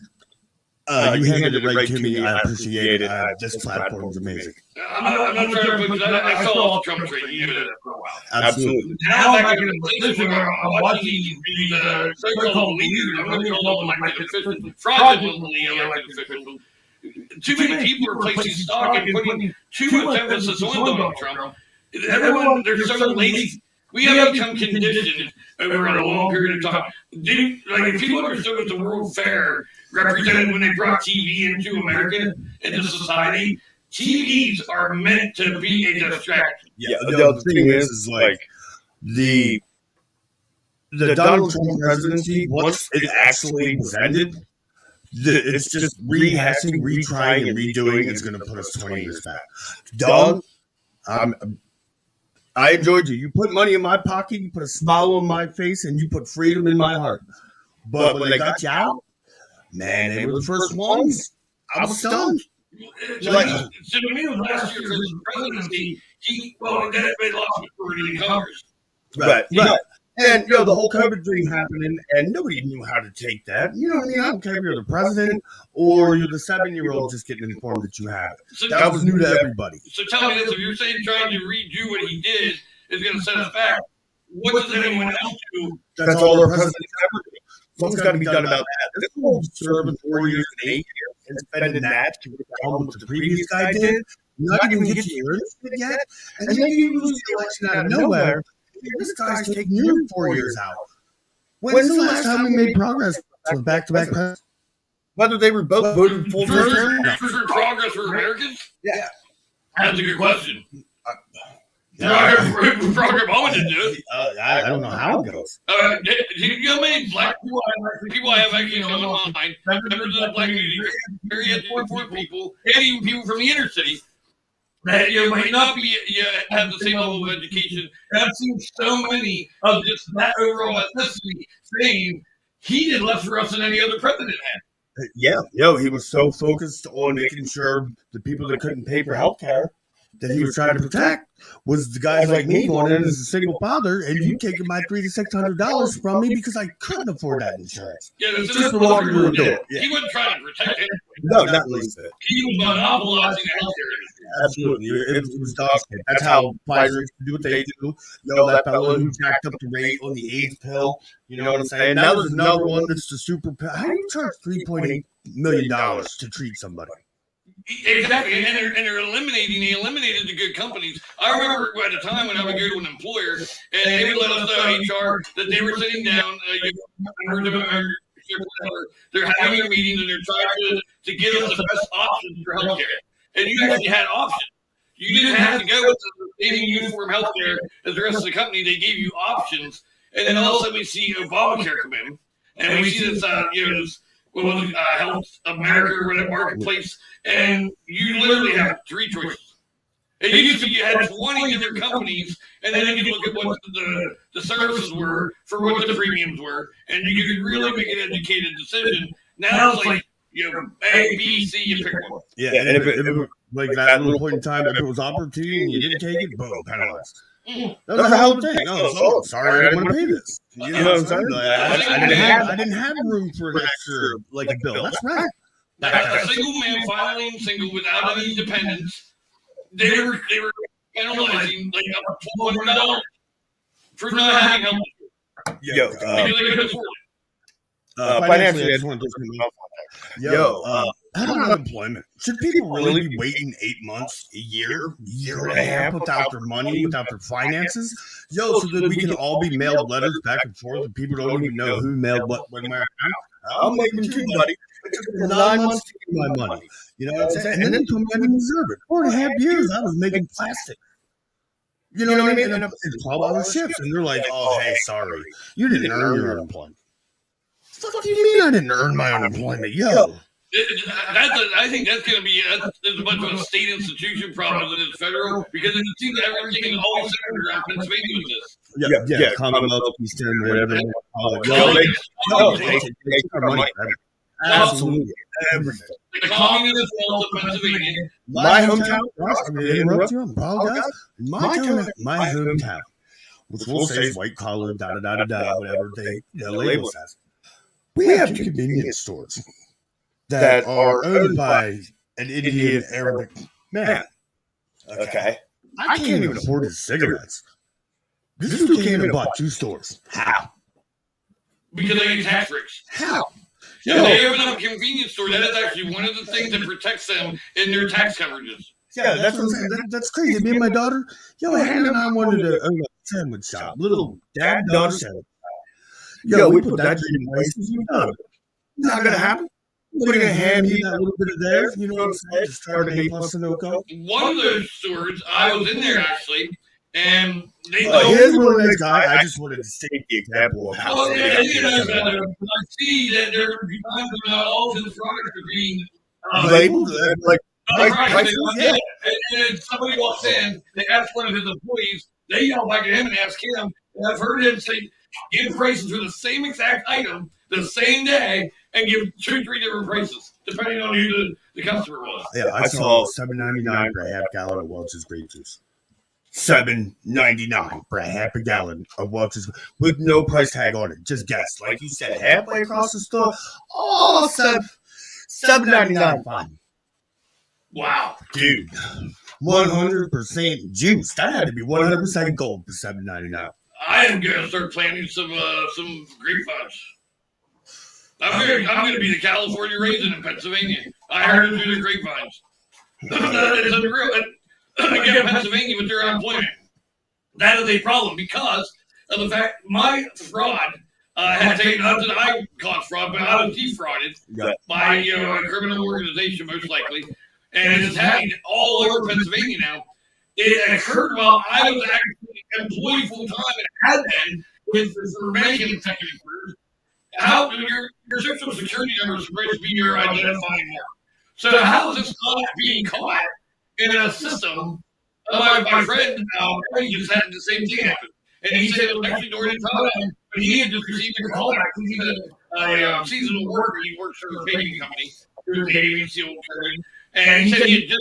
You handed it right to me. I appreciate it. This platform is amazing. I'm not trying to put that. I saw all Trump trade. You did that for a while. Absolutely. Now I'm back in a position where I'm watching the so-called leaders. I'm going to call them elected officials, fraudulently elected officials. Too many people are placing stock and putting too much emphasis on Donald Trump. Everyone, they're so lazy. We have become conditioned over a long period of time. If people understood what the World Fair represented when they brought TV into America, into society, TVs are meant to be a distraction. Yeah, the thing is like the Donald Trump presidency, once it actually was ended, it's just rehashing, retrying, and redoing. It's going to put us 20 years back. Doug, I enjoyed you. You put money in my pocket, you put a smile on my face, and you put freedom in my heart. But when they got you out, man, they were the first ones. I was stunned. So to me, last year's presidency, they lost majority in Congress. Right. And the whole COVID thing happening, and nobody knew how to take that. You know what I mean? I don't care if you're the president or you're the 7-year-old just getting informed that you have it. So that was new to everybody. So tell me this: if you're saying trying to redo what he did is going to set us back, what does anyone else do? That's all our presidents ever do. Something's got to be done about that. This whole serving 4 years and 8 years and spending that to get down what the previous guy did, not even get to your instant yet, and then you lose the election out of nowhere. This guy's taking nearly 4 years out. When's the last time we made progress with back-to-back presidents? Whether they were both voted full term? Progress for Americans? Yeah. That's a good question. Progress Obama didn't do it. I don't know how it goes. You know how many black people I have actually online, members of the black community, very educated people, and even people from the inner city, that might not be have the same level of education. And I've seen so many of just that overall ethnicity saying he did less for us than any other president had. Yeah, he was so focused on making sure the people that couldn't pay for health care that he was trying to protect was the guys like me going in as a single father, and you taking my $300 to $600 from me because I couldn't afford that insurance. Yeah, that's just the wrong way to do it. He wasn't trying to protect it. No, not at least that. He was monopolizing the healthcare industry. Absolutely, it was dog. That's how Pfizer used to do what they do. That fellow who jacked up the rate on the AIDS pill. You know what I'm saying? Now there's another one that's the super pill. How do you charge $3.8 million to treat somebody? Exactly, and they're eliminated the good companies. I remember at a time when I would go to an employer, and they would let us know, HR, that they were sitting down, they're having their meetings, and they're trying to give us the best options for healthcare. And you actually had options. You didn't have to go with the same uniform healthcare as the rest of the company. They gave you options. And then all of a sudden we see Obamacare come in, and we see this, Health America or whatever marketplace, and you literally have 3 choices. It used to be you had 20 different companies, and then you could look at what the services were for what the premiums were, and you could really make an educated decision. Now it's like A, B, C, you pick one. Yeah, and if it like that little point in time, if it was opportunity and you didn't take it, boom, penalized. That was the whole thing. Oh, sorry, I didn't want to pay this. You know what I'm saying? I didn't have room for an extra a bill. That's right. A single man filing single without any dependents. They were penalizing up to $100 for not having health. Financially, I just want to unemployment. Should people really be waiting 8 months, a year and a half without their money, without their finances? So that we can all be mailed letters back and forth and people don't even know who mailed what, when, where, how? I'm making too, buddy. It took me 9 months to get my money. You know what I'm saying? And then told me I didn't deserve it. 4.5 years I was making plastic. You know what I mean? And it's 12-hour shifts. And they're like, oh, hey, sorry. You didn't earn your unemployment. What the fuck do you mean I didn't earn my unemployment? I think that's going to be there's a bunch of state institution problems than it's federal, because it seems that everything is always centered around Pennsylvania with this. Yeah, Commonwealth, Eastern, whatever. Absolutely everything. The communist walls of Pennsylvania. My hometown. My hometown, which we'll say is white collar, whatever they label us as. We have two convenience stores that are owned by an Indian Arabic man. Okay. I can't even afford his cigarettes. This dude came in and bought 2 stores. How? Because they get tax breaks. How? Yeah, they open up a convenience store. That is actually one of the things that protects them in their tax coverages. Yeah, that's what I'm saying. That's crazy. Me and my daughter, Hannah and I wanted to own a sandwich shop. Little dad-daughter sandwich shop. We put that in place. Not going to happen. We're going to hand you that little bit of theirs. You know what I'm saying? Just start an A+ Sunoco. One of those stores, I was in there actually, and they here's one nice guy. I just wanted to state the example of how. I see that there are times when all of his products are being labeled like. Yeah. And somebody walks in, they ask one of his employees, they yell back at him and ask him, and I've heard him say, give prices for the same exact item the same day and give 2-3 different prices, depending on who the customer was. Yeah, I saw $7.99 for a half gallon of Welch's grape juice. $7.99 for a half a gallon of Welch's with no price tag on it. Just guess. Like you said, halfway across the store, $7.99 fine. Wow. Dude, 100% juice. That had to be 100% gold for $7.99. I am going to start planting some grapevines. I'm going to be the California raisin in Pennsylvania. I heard them do the grapevines. It's unreal. Again, Pennsylvania with their unemployment. That is a problem because of the fact my fraud had taken, not that I caught fraud, but I was defrauded by a criminal organization, most likely. And it's happening all over Pennsylvania now. It occurred while I was actually employed full time and had been for many consecutive years. How your social security number is supposed to be your identifying mark. So how is this not being caught in a system? My friend he just had the same thing happen, and he said it was actually during the time, but he had just received a call back. He's a seasonal worker. He works for a baking company through the agency, and he said he had just at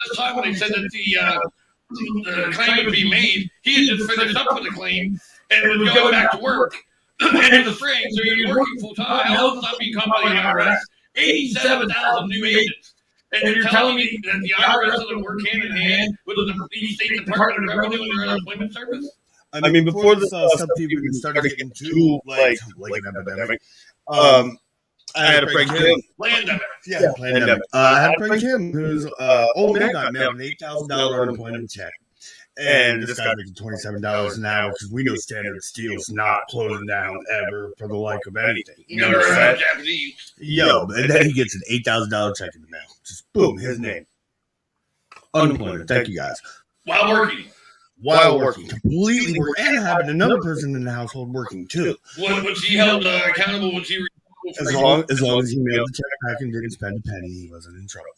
this time when they said that the claim would be made, he had just finished up with the claim and was going back to work. And in the spring, so you're working full time. How is not being caught by the IRS? 87,000 new agents. And you're telling me that the IRS doesn't work hand in hand with the state Department of Revenue and their unemployment service? I mean, before this stuff even started getting too like an epidemic, I had a friend Kim. Pandemic. Yeah, pandemic. I had a friend Kim whose old man got mailed an $8,000 unemployment check. And this guy making $27 an hour because we know Standard Steel's not closing down ever for the like of anything. You know what I'm saying? And then he gets an $8,000 check in the mail. Just boom, his name. Unemployment. Thank you guys. While working. Completely working. And having another person in the household working too. Was he held accountable? Was he responsible? As long as he mailed the check back and didn't spend a penny, he wasn't in trouble.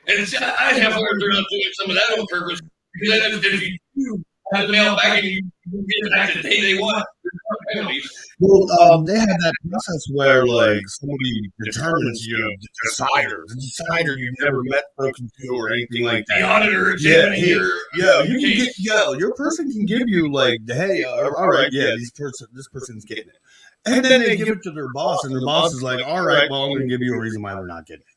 And I have heard they're not doing some of that on purpose. Because if you do have to mail back and you get it back the day they want, well, they have that process where like somebody determines the decider you've never met, spoken to, or anything like that. The auditor, your person can give you like, hey, all right, this person's getting it, and then they give it to their boss, and their boss is like, all right, well, I'm going to give you a reason why they're not getting it.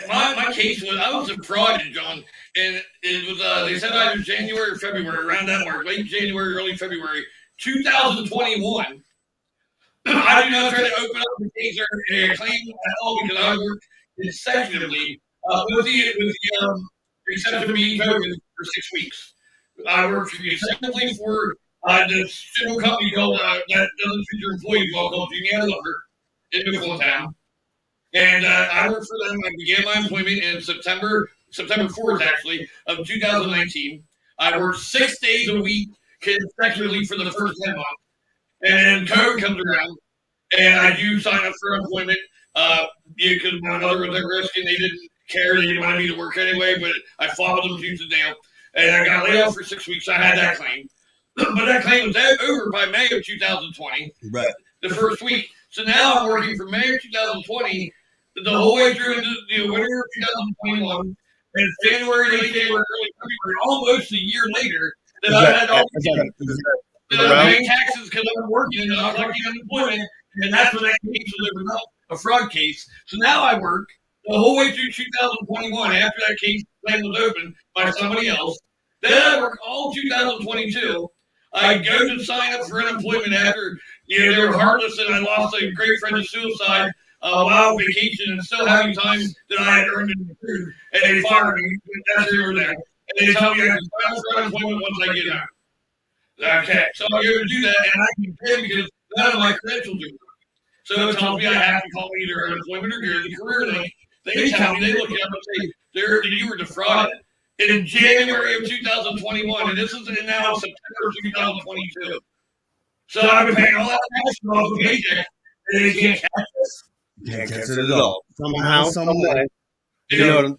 My case was, I was defrauded, John, and it was, they said either January or February, around that mark, late January, early February, 2021. I did not try to open up the case or a claim at all because I worked consecutively with the reception being token for 6 weeks. I worked consecutively for the civil company called, that doesn't treat your employees well, called Union Lumber in Middletown. And I worked for them. I began my employment in September 4th, actually, of 2019. I worked 6 days a week consecutively for the first 10 months. And then COVID comes around, and I do sign up for employment because my mother was at risk, and they didn't care. They wanted me to work anyway, but I followed them tooth and nail. And I got laid off for 6 weeks. So I had that claim. But that claim was over by May of 2020. Right. the first week. So now I'm working from May of 2020 the whole way through the winter of 2021. And it's January, late January, early February, almost a year later that I had all paying taxes because I'm working and not collecting unemployment. And that's when that case was opened up, a fraud case. So now I work the whole way through 2021 after that case was opened by somebody else. Then I work all 2022. I go to sign up for unemployment after they were heartless and I lost a great friend to suicide while on vacation and still having time that I had earned in the food. And they fired me. That's here or there. And they tell me I can sign up for unemployment once I get out. Okay, so I go to do that and I can pay because none of my credentials are. So it tells me I have to call either unemployment or go to the career link. They tell me, they look at me and say, you were defrauded in January of 2021, and this is now September of 2022. So I've been paying all that tax off the paycheck, and they can't catch us. Can't catch it at all. Somehow, some way. I don't understand,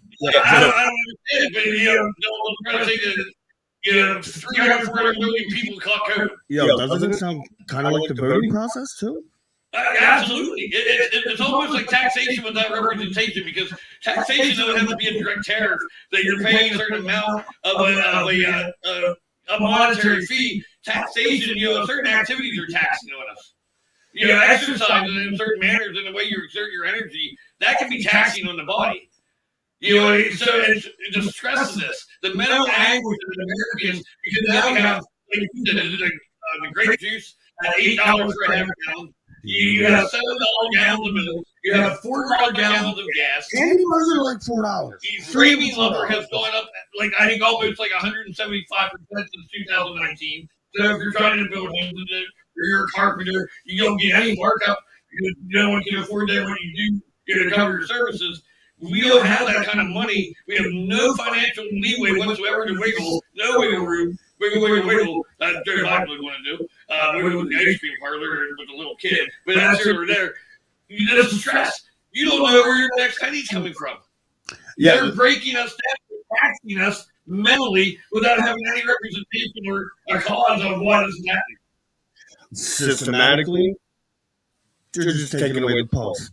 but they're trying to say that 300, 400 million people caught COVID. Doesn't it sound kind of like the voting process too? Absolutely. It's almost like taxation without representation because taxation doesn't have to be a direct tariff that you're paying a certain amount of a monetary fee. Taxation, certain activities are taxing on us. Exercise in certain manners and the way you exert your energy, that can be taxing on the body. So it just stresses this. The mental anguish of Americans because now we have the grape juice at $8 for a half gallon. You have $7 gallons of milk. You have $4 gallons of gas. Candy bars are like $4. Framing lumber has gone up, I think almost 175% since 2019. So if you're trying to build homes or you're a carpenter, you don't get any markup. No one can afford that when you do to cover your services. We don't have that kind of money. We have no financial leeway whatsoever to wiggle. No wiggle room. Wiggle. Joe Biden would want to do. Wiggle in the ice cream parlor with a little kid. But that's here or there. That's the stress. You don't know where your next penny's coming from. Yeah. They're breaking us down, taxing us mentally without having any representation or a cause of why this is happening. Systematically, they're just taking away the pulse.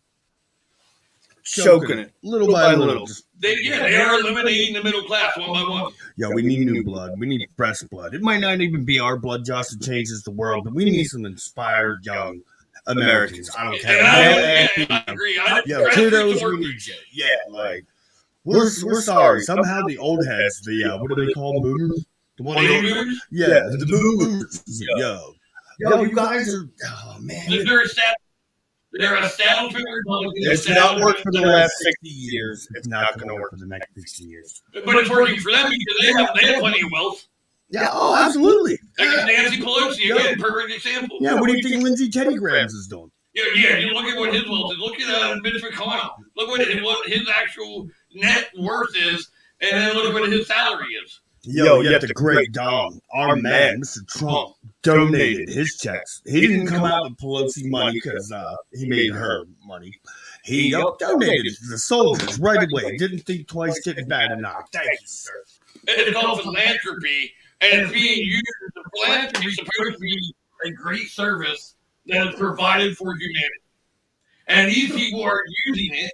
Choking it little by little. They are eliminating the middle class one by one. We need new blood. We need fresh blood. It might not even be our blood, Josh, that changes the world, but we need some inspired young Americans. I don't care. I agree. Kudos, we need you. We're sorry. Somehow the old heads, what do they call boomers? The one boomers? The boomers. You guys are. Oh man. They're establishment Republicans. It's not worked for the last 60 years. It's not going to work for the next 60 years. But it's working for them because they have plenty of wealth. Yeah, absolutely. Nancy Pelosi, again, perfect example. Yeah, what do you think Lindsey Teddy Grahams is doing? You look at what his wealth is. Look at Mitch McConnell. Look what his actual net worth is, and then look what his salary is. Yet the great Don, our man, Mr. Trump, donated his checks. He didn't come out with Pelosi money because he made her money. He donated to the soldiers right away. Didn't think twice, didn't bat an eye. Thank you, sir. It's called philanthropy, and it's being used. The philanthropy is supposed to be a great service that is provided for humanity. And these people are using it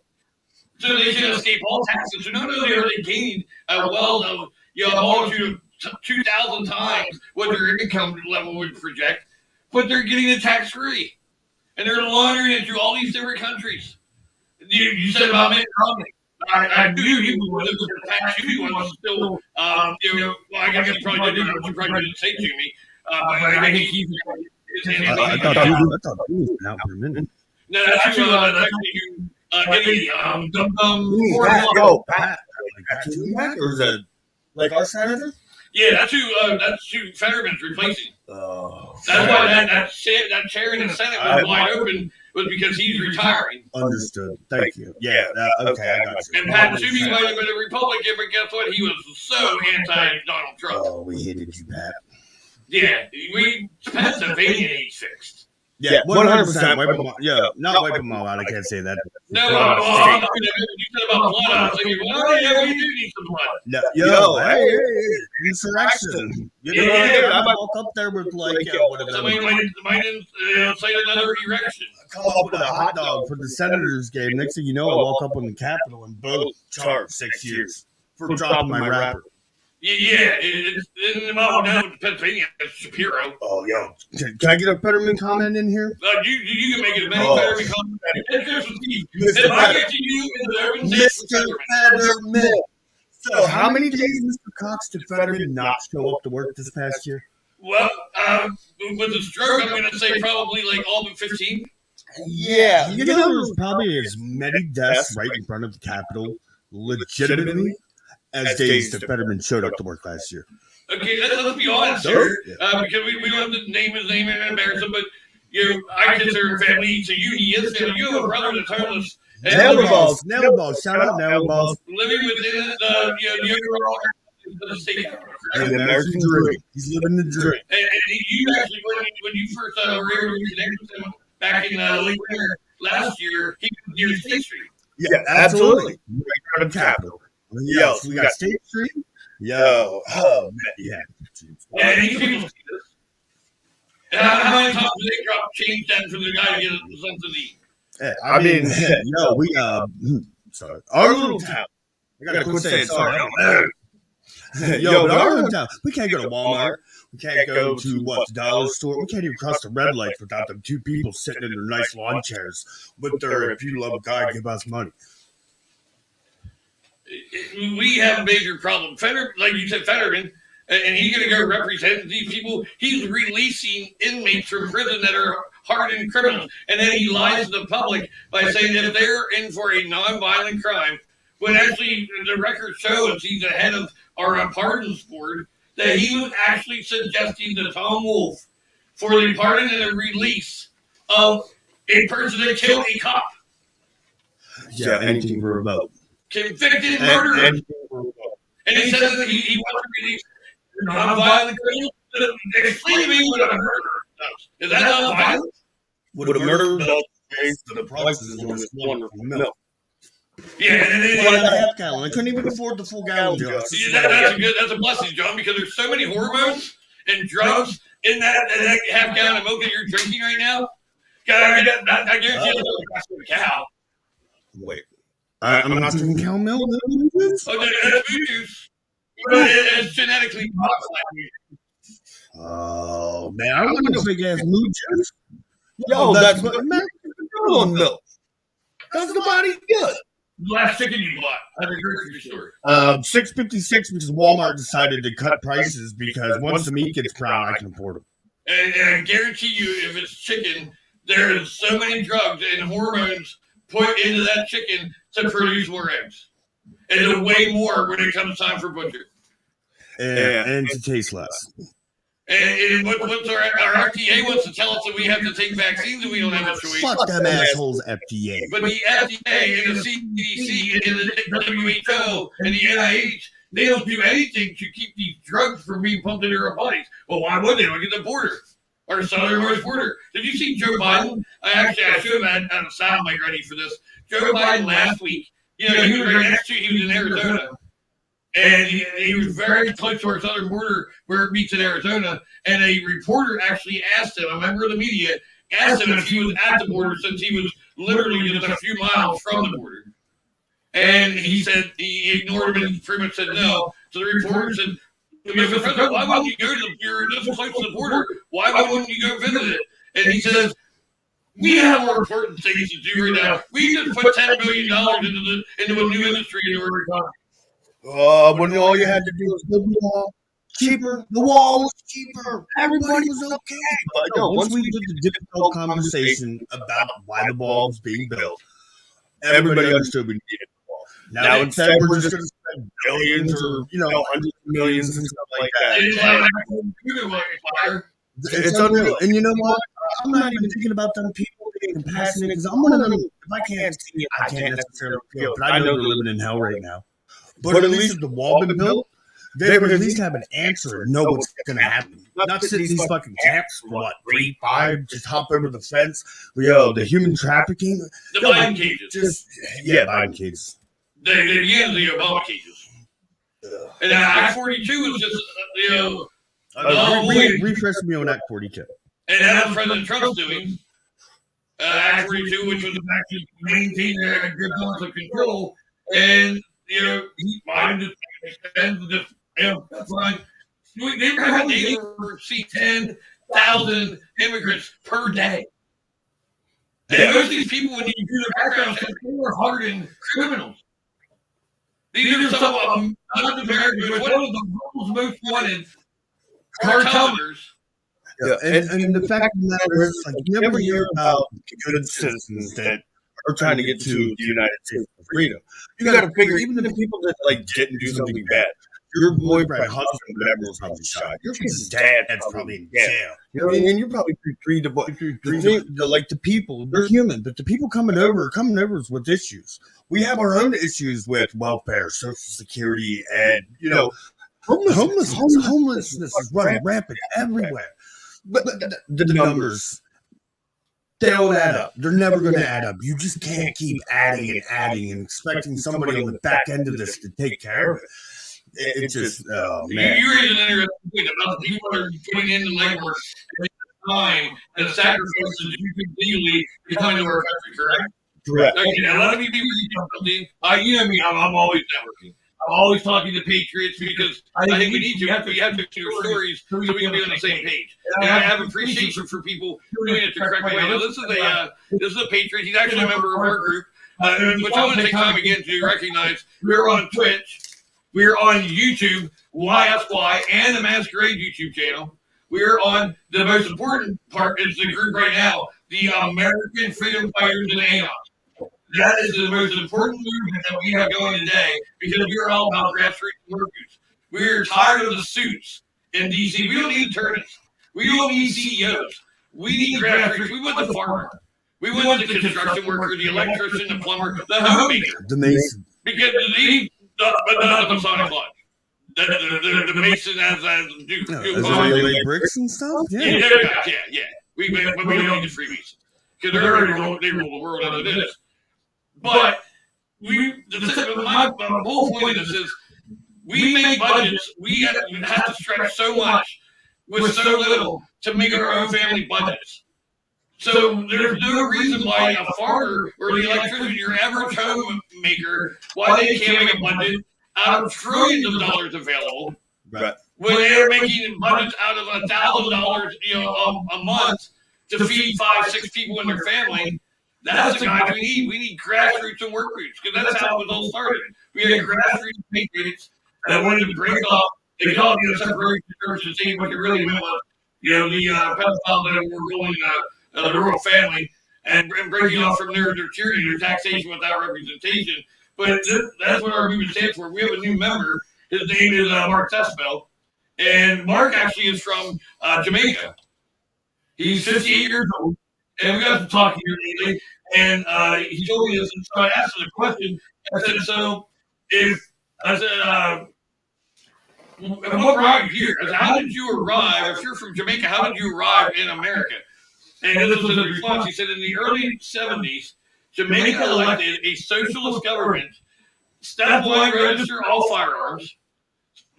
so they can escape all taxes. So not only are they gaining a wealth of a multitude of 2,000 times what their income level would project, but they're getting it tax-free. And they're laundering it through all these different countries. You said about Mitt Romney. I knew he was the tax you was still, I guess you probably didn't say to me, but I think he's I thought he was out for a minute. No, that's you, Pat. Or is that like our senator? Yeah, that's who Fetterman's replacing. Oh, that's why that chair in the Senate was wide open was because he's retiring. Understood. Thank you. Yeah. Okay, I got you. And Pat Toomey might have been a Republican, but guess what? He was so anti-Donald Trump. Oh, we hated you, Pat. Yeah, Pennsylvania needs fixed. Yeah, 100% wipe them out. Yeah, not wipe them all out. I can't say that. No, you said about blood. I was thinking, well, yeah, we do need some blood. No, hey, insurrection. I might walk up there with like one of them. Somebody might incite another erection. Come up with a hot dog for the Senators game. Next thing you know, I walk up on the Capitol and boom, charged 6 years for dropping my wrapper. Yeah, it's in the mountain down Pennsylvania. It's Shapiro. Oh, yo. Can I get a Fetterman comment in here? You can make it as many Fetterman comments. If I get to you in the Mr. Fetterman. So, how many days, Mr. Cox, did Fetterman not show up to work this past year? Well, with the stroke, I'm going to say probably like all but 15. Yeah. You know, there was probably as many deaths right in front of the Capitol, legitimately, as days that Fetterman showed up to work last year. Okay, let's be honest here, because we don't have to name his name and embarrass him, but I consider family to you. He is family. You have a brother that's homeless. Nail balls. Shout out Nail Balls. Living within the overall state. The American dream. He's living the dream. And you actually, when you first were able to connect with him back in late winter last year, he was near State Street. Yeah, absolutely. Right out of Capitol. Yo, we got State Street. Yo, oh man, yeah. And these people see this. And how many times do they drop change down for the guy to get something to eat? I mean, we sorry, our little town. I gotta quit saying sorry. But our little town, we can't go to Walmart. We can't go to the dollar store. We can't even cross the red lights without them two people sitting in their nice lawn chairs with their "If you love God, give us money." We have a major problem. Like you said, Fetterman, and he's going to go represent these people. He's releasing inmates from prison that are hardened criminals, and then he lies to the public by saying that they're in for a non-violent crime, when actually the record shows he's ahead of our pardons board, that he was actually suggesting to Tom Wolf for the pardon and the release of a person that killed a cop. Yeah, anything for a vote. Convicted murderer. And he says that he wants to release non-violent criminals. Explain to me what a murderer does. Is that not violent? What a murderer does is the prices of this wonderful milk. Yeah, and a half gallon. I couldn't even afford the full gallon, John. That's a blessing, John, because there's so many hormones and drugs in that half gallon of milk that you're drinking right now. I guarantee you that's a cow. Wait. I'm not drinking cow milk. Oh, that's food juice. It's genetically modified. Oh, man. I want a big ass mood juice. Yo, that's what on milk. That's the body good. The last chicken you bought at the grocery store. $6.56 because Walmart decided to cut prices because once the meat gets brown, I can afford them. And I guarantee you, if it's chicken, there's so many drugs and hormones put into that chicken to produce more eggs. And way more when it comes time for butcher. And to taste less. And what's our FDA wants to tell us that we have to take vaccines and we don't have a choice. Fuck them assholes, FDA. But the FDA and the CDC and the WHO and the NIH, they don't do anything to keep these drugs from being pumped into our bodies. Well, why would they? Look at the border. Our southernmost border. Did you see Joe Biden? I should have had a soundbite ready for this. Joe Biden last week, he was right next to, he was in Arizona. And he was very close to our southern border where it meets in Arizona. And a reporter actually asked him, a member of the media, asked him if he was at the border since he was literally just a few miles from the border. And he said, he ignored him and pretty much said no. So the reporter said, Mr. President, why wouldn't you go to you're this close to the border? Why wouldn't you go visit it? And he says, we have more important things to do right now. We just put $10 million into a new industry in order to when all you had to do was build the wall cheaper, the wall was cheaper, everybody was okay. But no, once we did the difficult conversation about why the wall was being built, everybody understood we needed the wall. Now instead, we're just going to spend billions or hundreds of millions and stuff like that. It's unreal. And you know what? I'm not even thinking about them people being compassionate because I'm one of them. If I can't see it, I can't necessarily feel it. But I know they're living in hell right now. But at least if the wall been built, they would at least have an answer and know what's going to happen. Not sit in these fucking camps for what, 3, 5, just hop over the fence. The human trafficking. The Biden cages. Biden cages. The Obama cages. And Act 42 is just, refresh me on Act 42. And that was President Trump's doing. Act 42, which was actually maintain a good balance of control. And, he wanted to extend that's fine. They were see 10,000 immigrants per day. And most of these people, when you do their backgrounds, they were hardened criminals. These are some of not Americans, but one of the world's most wanted cartel members. Yeah, and the fact of the matter is, you never hear about good citizens that are trying to get to the United States for freedom. You got to figure, even the people that didn't do something bad, your boyfriend, husband, whatever was probably shot. Your kid's dad's probably in jail. You know what I mean? You're probably free to the people. They're human, but the people coming over with issues. We have our own issues with welfare, Social Security, and homelessness is running rampant everywhere. But the numbers, they don't add up. They're never going to add up. You just can't keep adding and expecting somebody on the back end of this to take care of it. It's just, oh, man. You raised an interesting point about the people that are putting in the legwork and the time and the sacrifices you can legally to come into our country, correct? Correct. Okay, now let me be really something. You know me, I'm always networking. I'm always talking to Patriots because I think we need to. We have to do your stories so we can be on the same page. And I have appreciation for people doing it the correct way. Now, this is a Patriot. He's actually a member of our group. Which I want to take time again to recognize. We're on Twitch. We're on YouTube, YSY, and the Masquerade YouTube channel. We're on the most important part is the group right now, the American Freedom Fighters in ANOS. That is the most important movement that we have going today because we're all about grassroots workers. We're tired of the suits in D.C. We don't need attorneys. We don't need CEOs. We need grassroots. We want the farmer. We want the construction worker, the electrician, the plumber, the homemaker. The mason. Because but not the Sonic Lodge. The mason has they lay bricks and stuff? Yeah. We don't need the Freemasons. Because they rule the world as it is. But my whole point of this is we make budgets. We have to stretch so much with so little to make our own family budgets. So there's no reason why a farmer or the electrician, your average homemaker, why they can't make a budget out of trillions of dollars available, right, when they're making budgets out of $1,000, a month to feed 5, 6 people in their family. That's the guys we need. We need grassroots and work groups because that's how it was all started. We had grassroots patriots that wanted to break off. They called it separation church and see what it really meant was, the pedophiles that were ruling the royal family and breaking off from their tyranny, their taxation without representation. But that's what our movement stands for. We have a new member. His name is Mark Tespel. And Mark actually is from Jamaica. He's 58 years old. And we got to talking here lately, and he told me this, and so I asked him a question. I said, what brought you here? I said, how did you arrive? If you're from Jamaica, how did you arrive in America? And this was his response. He said, in the early 70s, Jamaica elected a socialist government. Step 1, register all firearms.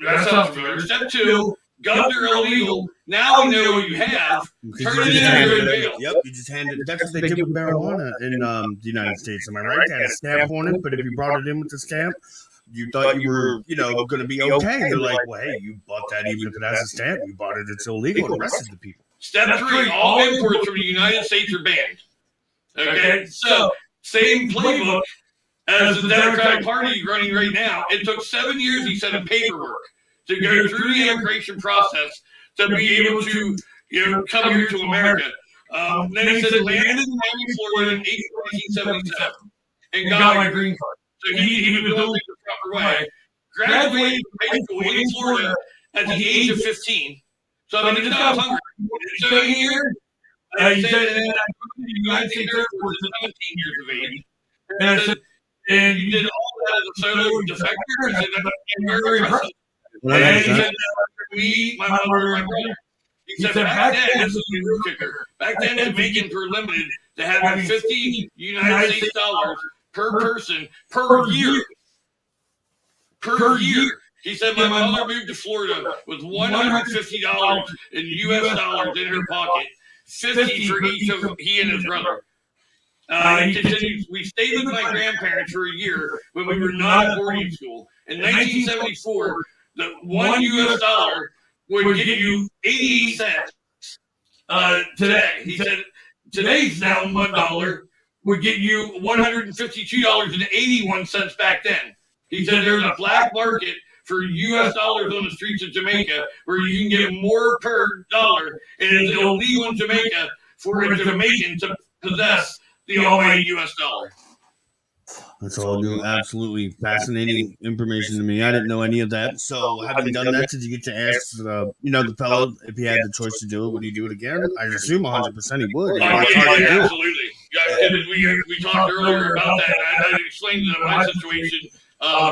That sounds familiar. Step 2, guns are illegal. Now we know what you have. Turn it into a bail. Yep, you just hand it. That's what they did with marijuana in the United States. Am I right? They had a stamp on it, but if you brought it in with the stamp, you thought you were, going to be okay. They're like, well, hey, you bought that even if it has a stamp. You bought it, it's illegal. And arrested the people. Step 3, all imports from the United States are banned. Okay, so same playbook as the Democratic Party running right now. It took 7 years, he said, of paperwork to go through the immigration process to be able to, come here to America. Then he said landed in Miami, Florida in 1977 and got my green card. So he was doing it the proper way. Graduated from high school in Florida at the age of 15. So I mean, this guy was hungry. So here, he said, and then I moved to the United States Air Force at 17 years of age. And I said, and you did all that as a solo defector? I said, I'm very impressed. And he said, me, my mother, and my brother. He said, back then, this is the real kicker. Back then, Jamaicans were limited to having 50 United States dollars per person per year. Per year. He said, my mother moved to Florida with $150 in U.S. dollars in her pocket, 50 for each of he and his brother. He continues, we stayed with my grandparents for a year when we were not at boarding school. In 1974, the $1 US would get you 88 cents today. He said, today's now $1 would get you $152.81 back then. He said there's a black market for U.S. dollars on the streets of Jamaica where you can get more per dollar, and it's illegal in Jamaica for a Jamaican to possess the almighty U.S. dollar. That's all new, absolutely fascinating information to me. I didn't know any of that. So, having done that, did you get to ask, the fellow if he had the choice to do it, would he do it again? I assume 100% he would. Absolutely. We talked earlier about that. I explained to him my situation.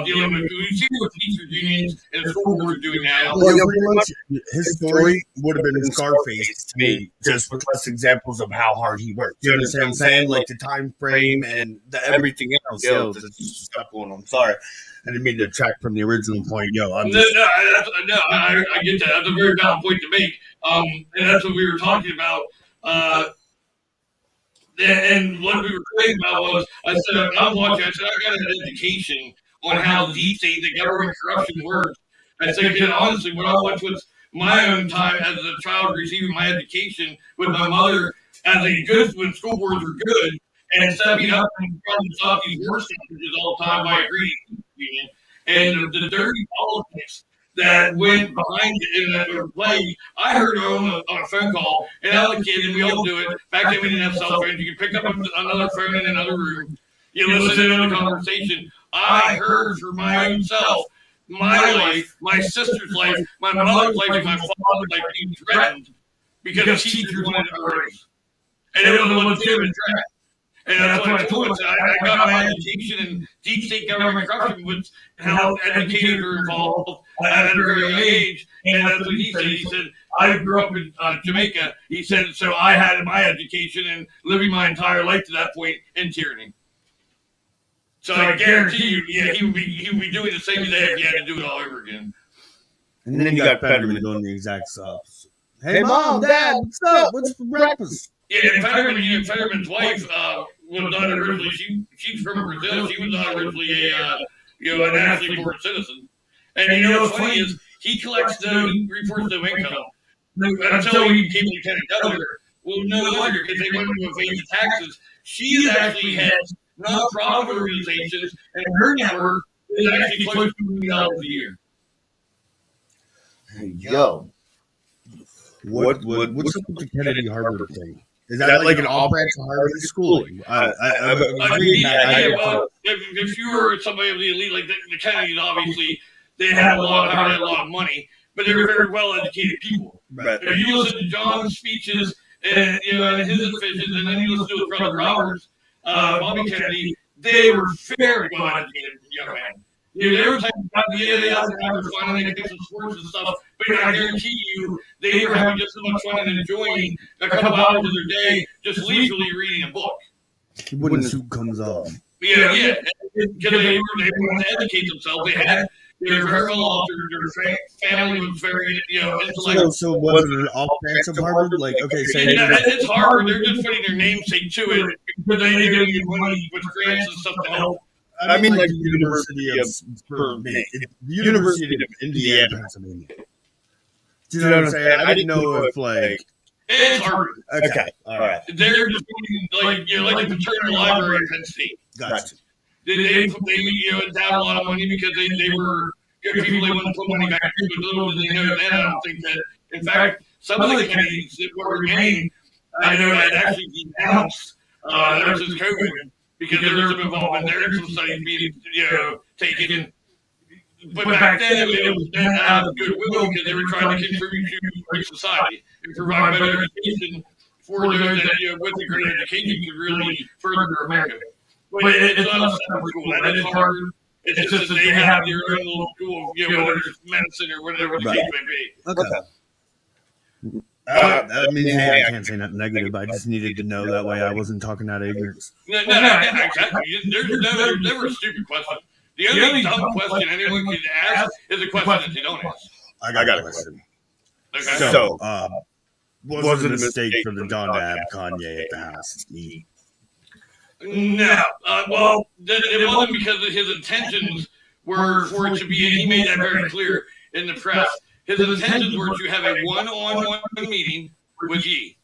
Dealing with, we see what teachers unions and the school boards are doing now. Well, pretty much his story would have been in Scarface to me, just with less examples of how hard he worked. You understand what I'm saying? Like the time frame and everything else. There's stuff going on. Sorry, I didn't mean to detract from the original point. I get that. That's a very valid point to make. And that's what we were talking about. And what we were talking about was, I said, I got an education on how deep state the government corruption works. I said, because honestly, what I watched was my own time as a child receiving my education with my mother as a good, when school boards were good, and stepping up and trying to stop these worst changes all the time by agreeing. And the dirty politics that went behind it in that play, I heard on a phone call, and I was a kid, and we all do it. Back then, we didn't have cell phones. You could pick up another phone in another room. You listen to the conversation. I heard for my own self, my life, my sister's life, my mother's life, and my father's life being threatened because teachers wanted to raise. And it was a legitimate threat. And that's what I told him. I got my education in deep state government corruption, which how educators are involved at a very young age. And that's what he said. He said, I grew up in Jamaica. He said, so I had my education and living my entire life to that point in tyranny. So I guarantee you, he would be doing the same thing if he had to do it all over again. And then you got Fetterman doing the exact opposite. Hey, Mom, Dad, what's up? What's for breakfast? Yeah, and Fetterman's wife was not originally. She's from Brazil. She was not originally a an nationally born citizen. And what's funny is he collects reports no income until he became lieutenant governor. Well, no wonder, because they went to evade the taxes. She actually has non-profit organizations, and her network is actually close to $1 million a year. Yo, what's up with the Kennedy Harvard thing? Is that like an all-branch Harvard schooling? If you were somebody of the elite, like the Kennedys, obviously they had a lot of money, but they were very well-educated people. Right. If you listen to John's speeches and and his visions, and then you listen to his brother Robert's, Bobby Kennedy, they were very well-educated young men. They were talking about they were fun and they did some sports and stuff, but I guarantee you they were having just as much fun and enjoying a couple hours of their day just leisurely reading a book. When the soup comes on. Yeah. Because they wanted to educate themselves. They were very well off. Their family was very, intellectual. So was it an all-branch of Harvard? Like, okay, say it's Harvard. They're just putting their namesake to it because they give you money with grants and stuff to help. I mean, like the University of Indiana, Pennsylvania. Do you know what I'm saying? I didn't know if it's Harvard. Okay, all right. They're just like the Turner Library in Penn State. Gotcha. They endowed a lot of money because they were good people. They wanted to put money back into it. Little did they know then. I don't think that. In fact, some of the Kennedys that were remaining, I know had actually denounced ever since COVID. Because there was some involvement there and some studies being, taken. But back then, it was done out of goodwill because they were trying to contribute to society and provide better education for those that, with a great education, could really further America. But it's not a separate school. That is Harvard. It's just that they have their own little school, whether it's medicine or whatever the case may be. Okay. I mean, hey, I can't say nothing negative. I just needed to know that way I wasn't talking out of ignorance. No, exactly. There's never a stupid question. The only dumb question anyone can ask is a question that they don't ask. I got a question. Okay. So, was it a mistake for the Don to have Kanye at the house? No. Well, it wasn't because of his intentions were for it to be, and he made that very clear in the press. His intentions were to have a one-on-one meeting with Ye.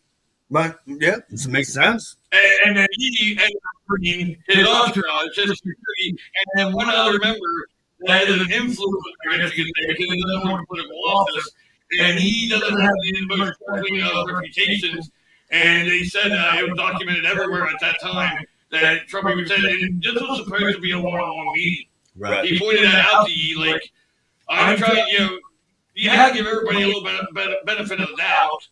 Yeah, this makes sense. And then Ye ended up bringing his entourage, his security, and then one other member that is an influence, I guess you could say, because he doesn't want political office, and he doesn't have the most sparkling reputations. And they said it was documented everywhere at that time that Trump even said, and this was supposed to be a one-on-one meeting. Right. He pointed that out to Ye, like, I'm trying, you have to give everybody a little bit benefit of the doubt.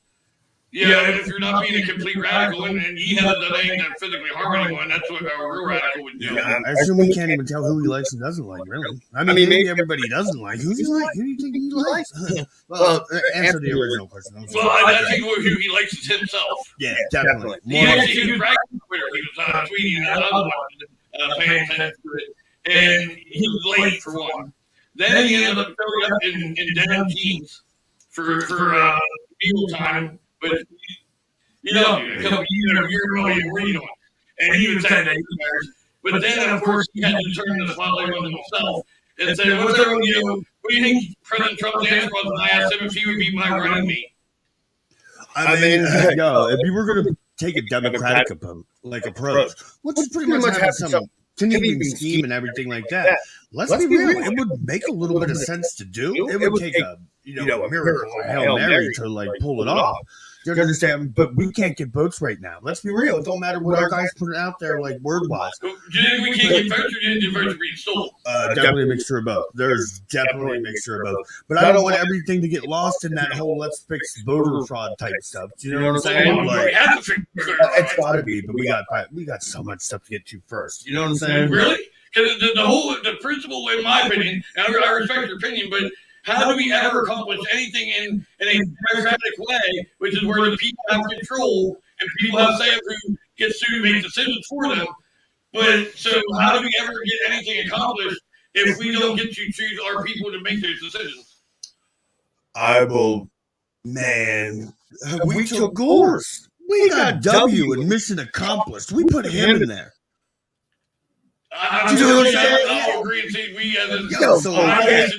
If you're not being a complete radical, and he hasn't done anything to physically harm anyone, that's what a real radical would do. Yeah, I assume we can't even tell who he likes and doesn't like, really. I mean maybe everybody doesn't like. Who do you like? Who do you think he likes? Well, answer the original question. Well, I think who he likes is himself. Yeah, definitely. He was bragging on Twitter. He was tweeting, and I was paying attention to it. And he was late for one. Then he ended up showing up in denim jeans for meal time. But you know, you're really what are you doing? And he was saying that he was. But then, of course, he had to turn the spotlight on himself and say, "What's up with you? What do you think President Trump's answer was when I asked him if he would be my running mate?" I mean, if you were going to take a democratic approach, which is pretty much having some continuing scheme and everything like that, let's be real, it would make a little bit of sense to do. It would take a miracle, a Hail Mary to pull it off. You understand? But we can't get votes right now. Let's be real. It don't matter what our guys put out there, word-wise. Do you think we can't get votes, or do you think votes are being stolen? Definitely a mixture of both. There's definitely a mixture of both. But I don't want everything to get lost in that whole let's fix voter fraud type stuff. Do you know what I'm saying? It's got to be, but we got so much stuff to get to first. You know what I'm saying? Really? Because the principle, in my opinion, and I respect your opinion, but how do we ever accomplish anything in a democratic way, which is where the people have control and people have say of who gets to make decisions for them? But so how do we ever get anything accomplished if we don't get to choose our people to make those decisions? We took Gore's. We got W and mission accomplished. We put him in there. I'll agree and say we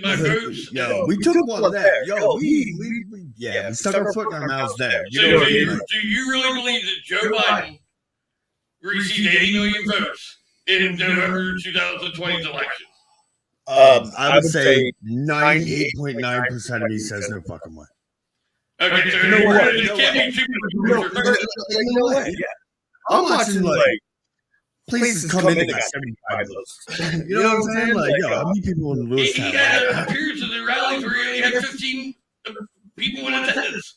my boots. We took one there. We stuck our foot in our mouths there. Do you really believe that Joe Biden received 80 million votes in November 2020's election? I would say 98.9% of me says no fucking way. Okay, so it can't be too much. You know what? I'm watching places come in at 75 votes. You know what I'm saying? How many people in Lewistown? He had periods of the rallies where he only had 15 people in attendance.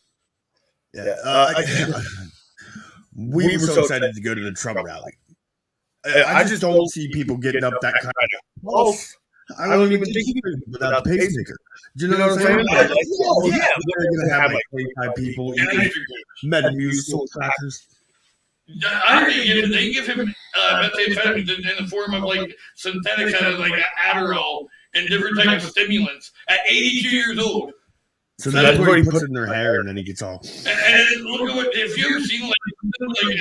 We were so excited to go to the Trump rally. I just don't see people getting up that kind of pulse. I don't even think he could without the pacemaker. Do you know what I'm saying? We're going to have 25 people eating Metamucil crackers. I think they give him methamphetamine in the form of synthetic Adderall and different types of stimulants at 82 years old. So that's what he puts in their hair, and then he gets all. And look at what if you ever seen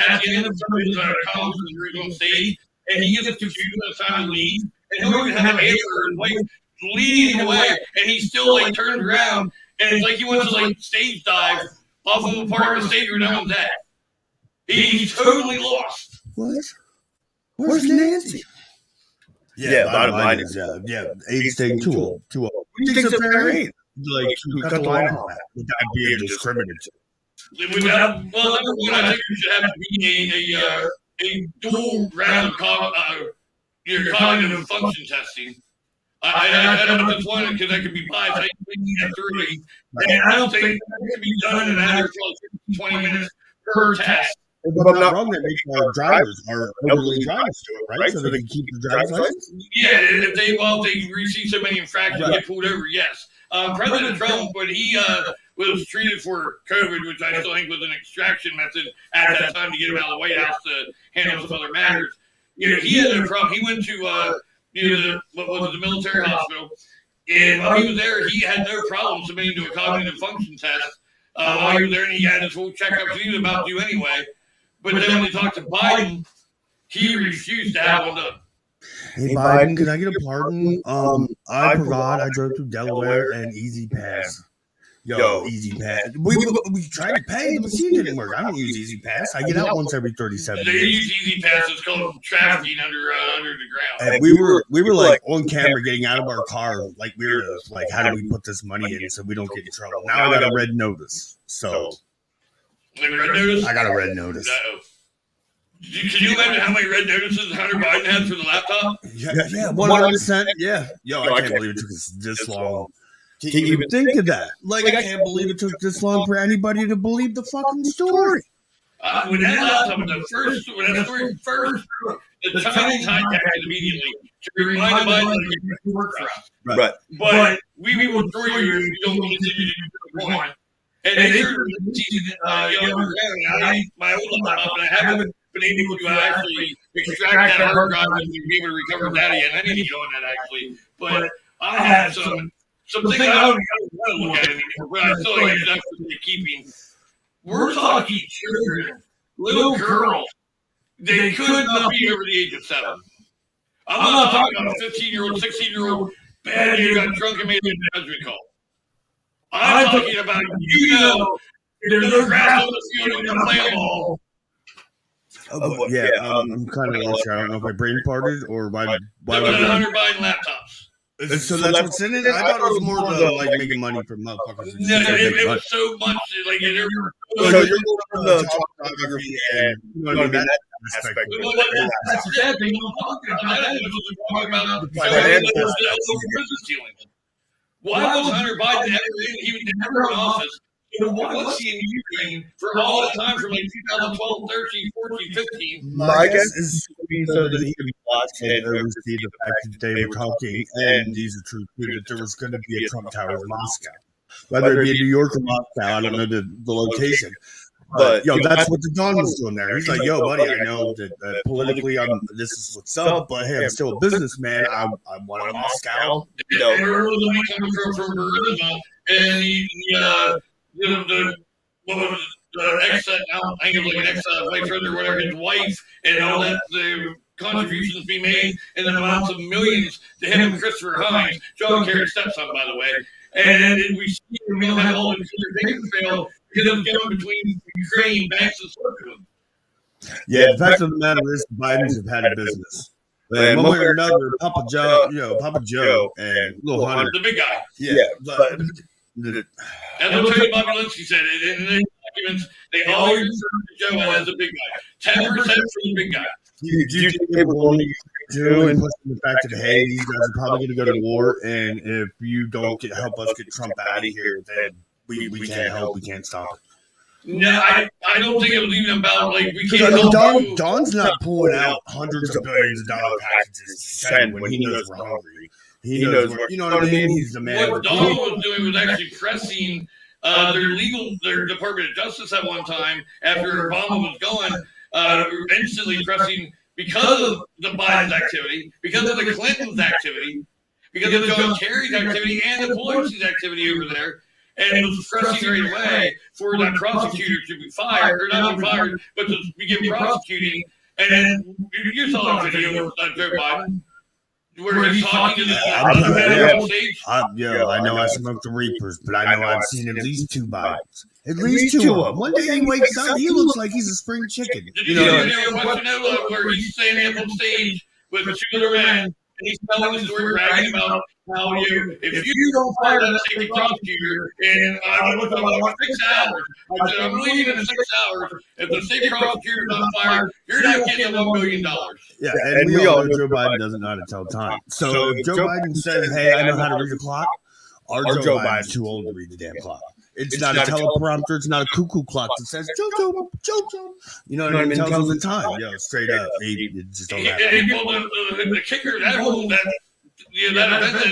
at the end of somebody's conference where he's on stage, and he gets to choose the time to leave, and he'll even have Amber and leading away, and he still turns around, and it's like he wants to stage dive off of a part of the stage where no one's at. He's totally lost. What? Where's Nancy? Bottom line is, age staying too old. What do you think's a fair age? To cut the line on that without being discriminative. Number one, I think you should have to be a dual round of cognitive function testing. I don't know if it's one because that could be biased. I think you have three. And I don't think that can be done in a matter of 20 minutes per test. if I'm not wrong, that makes our drivers, our elderly drivers do it, right? So they can keep the driver's license? Yeah, if they receive so many infractions and get pulled over, yes. President Trump, when he was treated for COVID, which I still think was an extraction method at that time to get him out of the White House to handle some other matters, he had no problem. He went to the military hospital, and while he was there, he had no problem submitting to a cognitive function test. While he was there, and he had his whole checkup he was about to do anyway. But then when they talked to Biden, he refused to have one done. Hey Biden, can I get a pardon? I forgot I drove through Delaware and Easy Pass. Yo, Easy Pass. We tried to pay, the machine didn't work. I don't use Easy Pass. I get out once every 37 They days. use Easy Pass. It's called trafficking under the ground. And we were like on camera getting out of our car, like weirdos. Like, how do we put this money in so we don't get in trouble? Now I got a red notice. So Red notice? I got a red notice. No. Can you imagine how many red notices Hunter Biden had for the laptop? Yeah, 100%. Yeah. Yo, I can't believe it took us this long. Can you even think of that? Like, I can't believe it took this long for anybody to believe the fucking story. When that laptop, when that story first, the Chinese hijacked it immediately to remind Biden that he worked for us. Right. But we will destroy you if you don't continue to do what we want. And they sure my old laptop, and I haven't been able to actually extract that hard drive and be able to recover data yet. I need to get on that actually. But I have some things I don't want to look at anymore, but I still like it's actually keeping. We're talking children, little girls. They could not be over the age of 7. I'm not talking about a 15-year-old, 16-year-old bad dude got drunk and made a judgment call. I'm talking about, there's no grass on the field and you're playing ball. I'm kind of lost here. I don't know if I brain parted or why. That was Hunter Biden laptops. So that's what's in it? I thought it was more the like making money for motherfuckers. No, it was so much like so you're going from the photography and that aspect. That's the sad thing. I'm talking about the business dealings. Why was Hunter Biden he was never in office? Why was he in Ukraine for all that time from like 2012, 13, 14, 15? My guess is so that he could watch and oversee the fact that they were talking, and these are true, that there was going to be a Trump Tower in Moscow. Whether it be New York or Moscow, I don't know the location. But that's what the Don was doing there. He's like, yo, buddy, I know that politically this is what's up, but hey, I'm still a businessman. I want a Moscow. And the ex, I think it was like an ex-vice president or whatever, his wife, and all that, the contributions be made, and the amounts of millions to him and Christopher Hines, John Kerry's stepson, by the way. And then we see him have all the paper trail because of going between Ukraine banks and Switzerland. Yeah, the fact of the matter is, the Bidens have had a business. And one way or another, Papa Joe, and Little Hunter, the big guy. Yeah, but as I'll tell you, Bobby Linsky said it in the documents. They always refer to Joe as the big guy. 10% for the big guy. Do you think they were going to do and push the fact that, hey, these guys are probably going to go to war, and if you don't help us get Trump out of here, then we can't help, we can't stop it. No, I don't think it was even about like we can't help. Don's not pulling out hundreds of billions of dollar packages to send when he knows we're hungry. He knows, you know what I mean? He's the man. What Don was doing was actually pressing their Department of Justice at one time after Obama was gone, instantly pressing because of the Biden's activity, because of the Clinton's activity, because of John Kerry's activity and the Pelosi's activity over there. And it was pressing right away for that prosecutor to be fired, or not be fired, but to begin prosecuting. And then you saw the video of Joe Biden, where he's talking to the stage. I know I smoked the Reapers, but I know I've seen at least 2 Bidens. At least 2 of them. One day he wakes up, he looks like he's a spring chicken. Did you see the question where he's standing up on stage with 2 other men, and he's telling the story, bragging about how if you don't fire that safety prosecutor, and I looked up about 6 hours, I said, I'm leaving in 6 hours. If the safety prosecutor is not fired, you're not getting $1 million. Yeah, and we all know Joe Biden doesn't know how to tell time. So if Joe Biden says, hey, I know how to read the clock, our Joe Biden's too old to read the damn clock. It's not a teleprompter. It's not a cuckoo clock that says Jojo, Jojo. You know what I mean? It tells them the time. Straight up. It just don't happen. The kicker, that event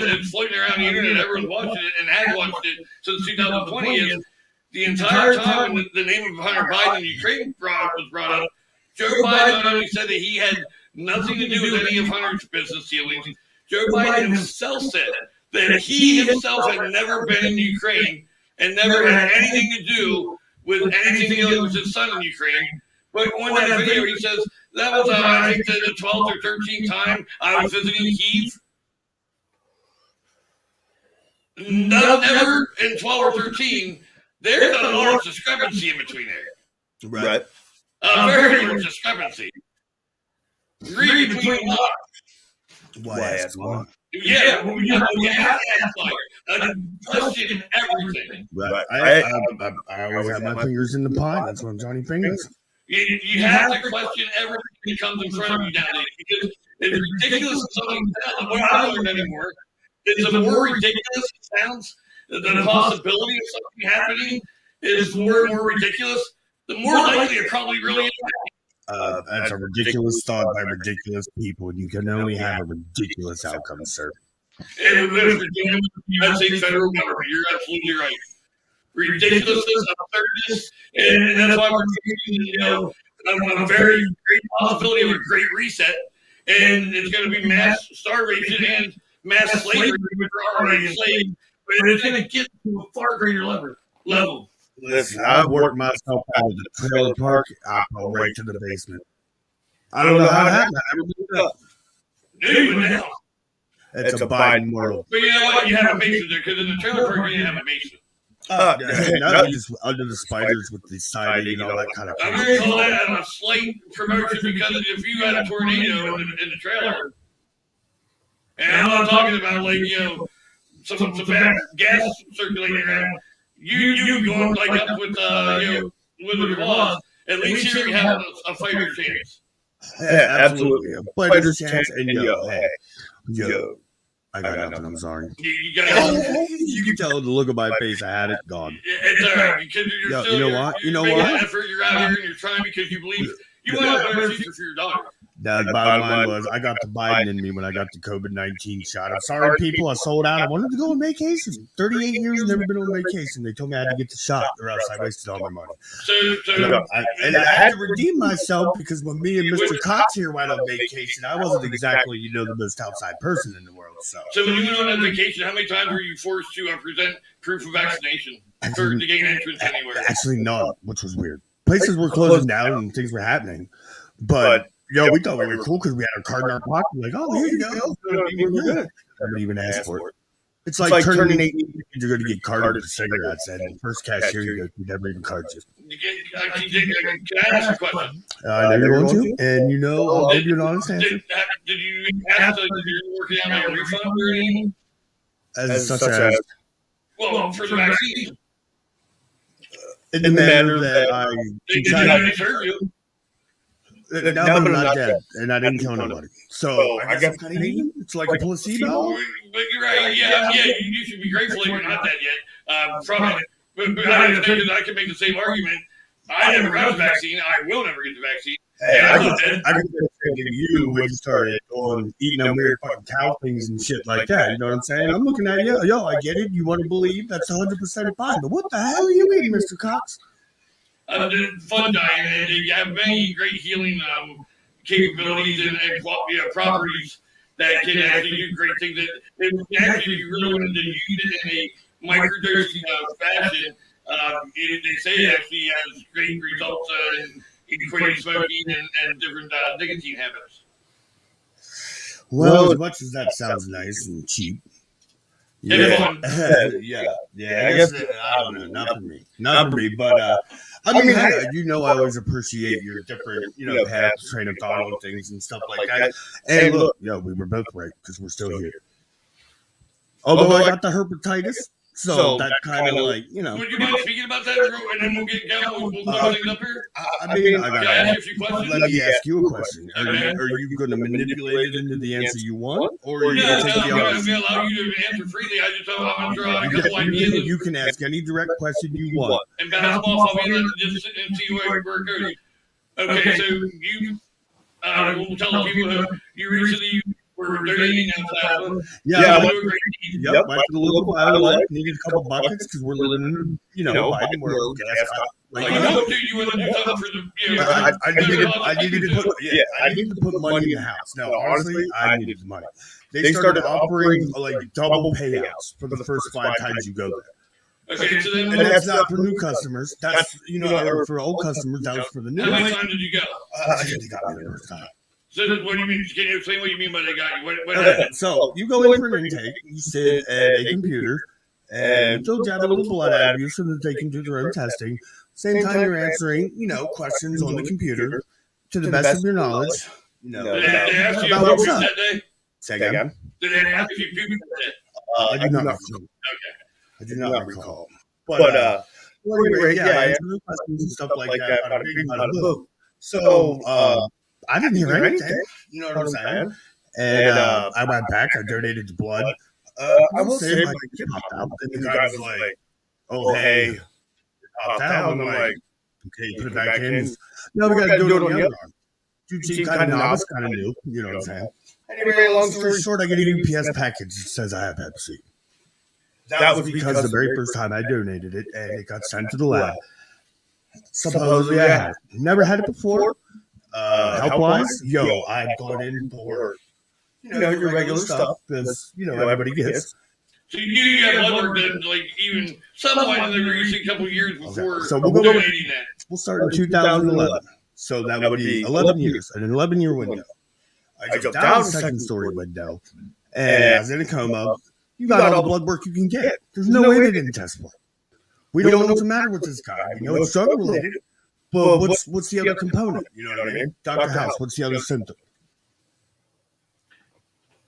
that's floating around the internet, everyone's watching it, and has watched it since 2020, is the entire time when the name of Hunter Biden in Ukraine was brought up, Joe Biden not only said that he had nothing to do with any of Hunter's business dealings, Joe Biden himself said that he himself had never been in Ukraine and never had anything to do with anything dealing with his son in Ukraine. But on that video, he says, that was, I think, the 12th or 13th time I was visiting Kyiv. Never in 12 or 13, there's a large discrepancy in between there. Right. A very large discrepancy. Read between Why ask why? Yeah, you have to ask why. Question everything. Right. I always have my fingers in the pie. That's what I'm Johnny Fingers. You have to question everything that comes in front of you nowadays, because it's ridiculous. Something what I don't learn anymore. It's the more ridiculous it sounds, the possibility of something happening is more and more ridiculous. The more likely it probably really is. That's a ridiculous thought by ridiculous people, and you can only have a ridiculous outcome, sir. And with the United States federal government, you're absolutely right. Ridiculousness, absurdness, and that's why we're taking, a very great possibility of a great reset, and it's going to be mass starvation and mass slavery, which are already enslaved, but it's going to get to a far greater level. Listen, I've worked myself out of the trailer park. I go right to the basement. I don't know how it happened. I never moved up. Dude, now. It's a Biden world. But you know what? You have a basement there, because in the trailer park, you didn't have a basement. Just under the spiders with the siding and all that kind of thing. I'm going to call that a slight promotion, because if you had a tornado in the trailer, and I'm not talking about some bad gas circulating around, you going up with your laws, at least here you have a fighter's chance. Yeah, absolutely. A fighter's chance, and yo. I got nothing. I'm sorry. You got you can tell the look of my face. I had it gone. It's all right, because you know what? You're making an effort. You're out here and you're trying because you believe you want a better future for your daughter. The bottom line was I got the Biden in me when I got the COVID-19 shot. I'm sorry, people. I sold out. I wanted to go on vacation. 38 years, never been on vacation. They told me I had to get the shot, or else I wasted all my money. And I had to redeem myself, because when me and Mr. Cox here went on vacation, I wasn't exactly, the most outside person in the world. So when you went on that vacation, how many times were you forced to present proof of vaccination to gain entrance anywhere? Actually, none, which was weird. Places were closing down and things were happening, but. We thought we were cool because we had our card in our pocket. Like, oh, here you go. We're good. I didn't even ask for it. It's like turning 18, you're going to get carded with cigarettes, and the first cashier you go to never even cards you. Can I ask a question? I know you're going to, and I'll give you an honest answer. Did you ask if you're working on a refund or anything? As such as? Well, for the vaccine. In the manner that I... They didn't hurt you. Now I'm not dead, and I didn't kill nobody. So I guess it's like a placebo. But you're right. Yeah. You should be grateful that you're not dead yet from it. But I understand that I can make the same argument. I never got the vaccine. I will never get the vaccine. Hey, I can say to you when you started eating them weird fucking cow things and shit like that. You know what I'm saying? I'm looking at you. Yo, I get it. You want to believe that's 100% fine. But what the hell are you eating, Mr. Cox? Fungi, and they have many great healing capabilities and properties that can actually do great things. That actually, if you really wanted to use it in a microdosing fashion, they say it actually has great results in quitting smoking and different nicotine habits. Well, as much as that sounds nice and cheap. Yeah. I guess I don't know, not for me, but I always appreciate your different, path to train of thought on things and stuff like that. And look, we were both right because we're still here. Although I got the hepatitis, So that's kind of like, you know. Would you mind speaking about that, and then we'll get going? We'll close things up here. I mean, Can I ask you a few questions? Let me ask you a question. Are you going to manipulate it into the answer you want, or are you going to take the I'm going to allow you to answer freely. I just want to throw out a couple ideas. You can ask any direct question you want. And bounce them off of me and just see where it goes. Okay, so you, we'll tell the people who you recently were donating out. Yeah, went to the local Bible, needed a couple buckets because we're living in, Biden world. You want to do something for the, I needed to put money in the house. No, honestly, I needed the money. They started offering like double payouts for the first 5 times you go there. Okay, so then, and that's not for new customers. That's for old customers. That was for the new. How many times did you go? They got me the first time. So what do you mean? Can you explain what you mean by they got you? What okay, so you go in for an intake. You sit at a computer, and they'll jab a little blood out of you so that they can do their own testing. Same time you're answering, questions on the computer to the best of your knowledge. Did they ask you about what's up. that day? Say again. Did they ask you people that day? I do not recall. Okay. I do not recall. But anyway, I answered questions and stuff like that. Bada boom. So I didn't hear anything. You know what I'm saying? And I went back. I donated the blood. I will say my kid popped out, and the guy was like, "Oh hey, popped out." I'm like, "Okay, put it back in." No, we got to do it on the other arm. Dude seemed kind of novice, kind of new. You know what I'm saying? Anyway, long story short, I get a UPS package that says I have Hep C. That was because the very first time I donated it, and it got sent to the lab. Supposedly I had it. Never had it before. Health-wise, I've gone in for, your regular stuff, as, everybody gets. So you had blood work done, like, even somewhat in the recent couple years before okay. So we'll donating that. We'll start in 2011. So that would be 11 years, an 11-year window. I jumped down the second-story window, and I was in a coma. You got all the blood work you can get. There's no way they didn't test for it. We don't know what's the matter with this guy. We know it's drug-related. But what's the other component? You know what I mean? Dr. House, what's the other symptom?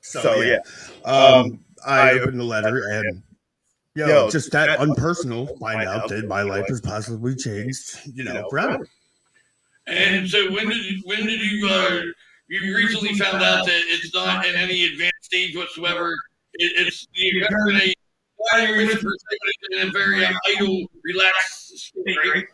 So yeah. I opened the letter and just that unpersonal, find out that my life has possibly changed, forever. And so when did you recently found out that it's not in any advanced stage whatsoever? It's in a very idle, relaxed state, right?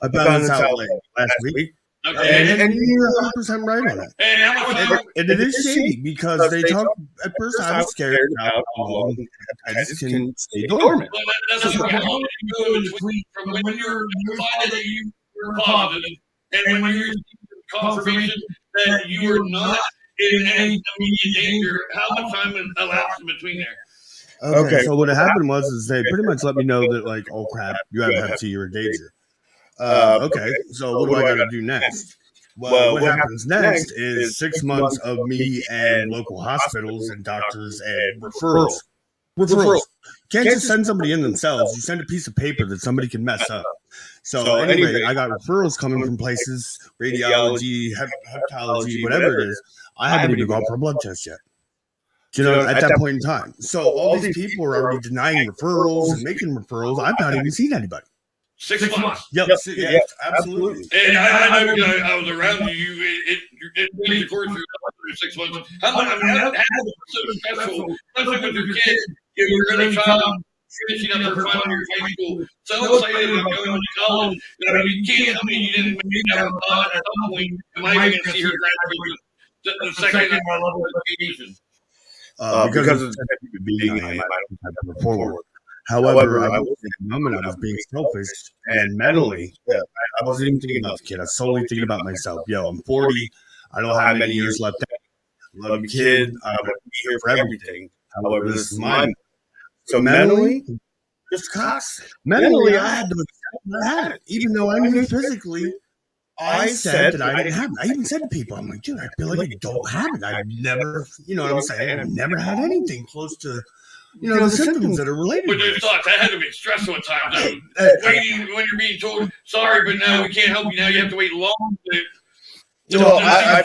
I found this out last week. Okay. And you're 100% right on it. And it is shady because they talk, at first I was scared about how long hepatitis can stay dormant. Well, that's how long you go in between from when you're decided that you were positive and when you're confirmation that you were not in any immediate danger. How much time elapsed in between there? Okay, so what happened was they pretty much let me know that, like, oh crap, you have Hep C, you're in danger. Okay, so what do I got to do next? Well, what happens next is 6 months of me and local hospitals and doctors and referrals. Can't just send somebody in themselves. You send a piece of paper that somebody can mess up. So anyway, I got referrals coming from places, radiology, hepatology, whatever it is. I haven't even gone for a blood test yet. At that point in time. So all these people are already denying referrals and making referrals. I've not even seen anybody. 6 months. Yep, absolutely. And I know I was around you. It made the course for 6 months. How much? I mean, that was so special, especially with your kids. You're really finishing up her final year of high school. So excited about going to college. I mean, you can't tell me you didn't maybe have a thought at some point. Am I going to see her graduate the second level of education? Because it's being I don't move forward. However, I was in a moment I was being selfish and mentally. I wasn't even thinking about the kid. I was solely thinking about myself. I'm 40. I don't have many years left. I love you, kid. I want to be here for everything. However, this is mine. So mentally, just Cox. Mentally, I had to accept I had it, even though I knew physically. I said that I didn't have it. I even said to people, I'm like, dude, I feel like I don't have it. I've never, what I'm saying? I've never had anything close to, the symptoms that are related. But those thoughts, that had to be stressful at times. Waiting when you're being told, sorry, but now we can't help you. Now you have to wait long. I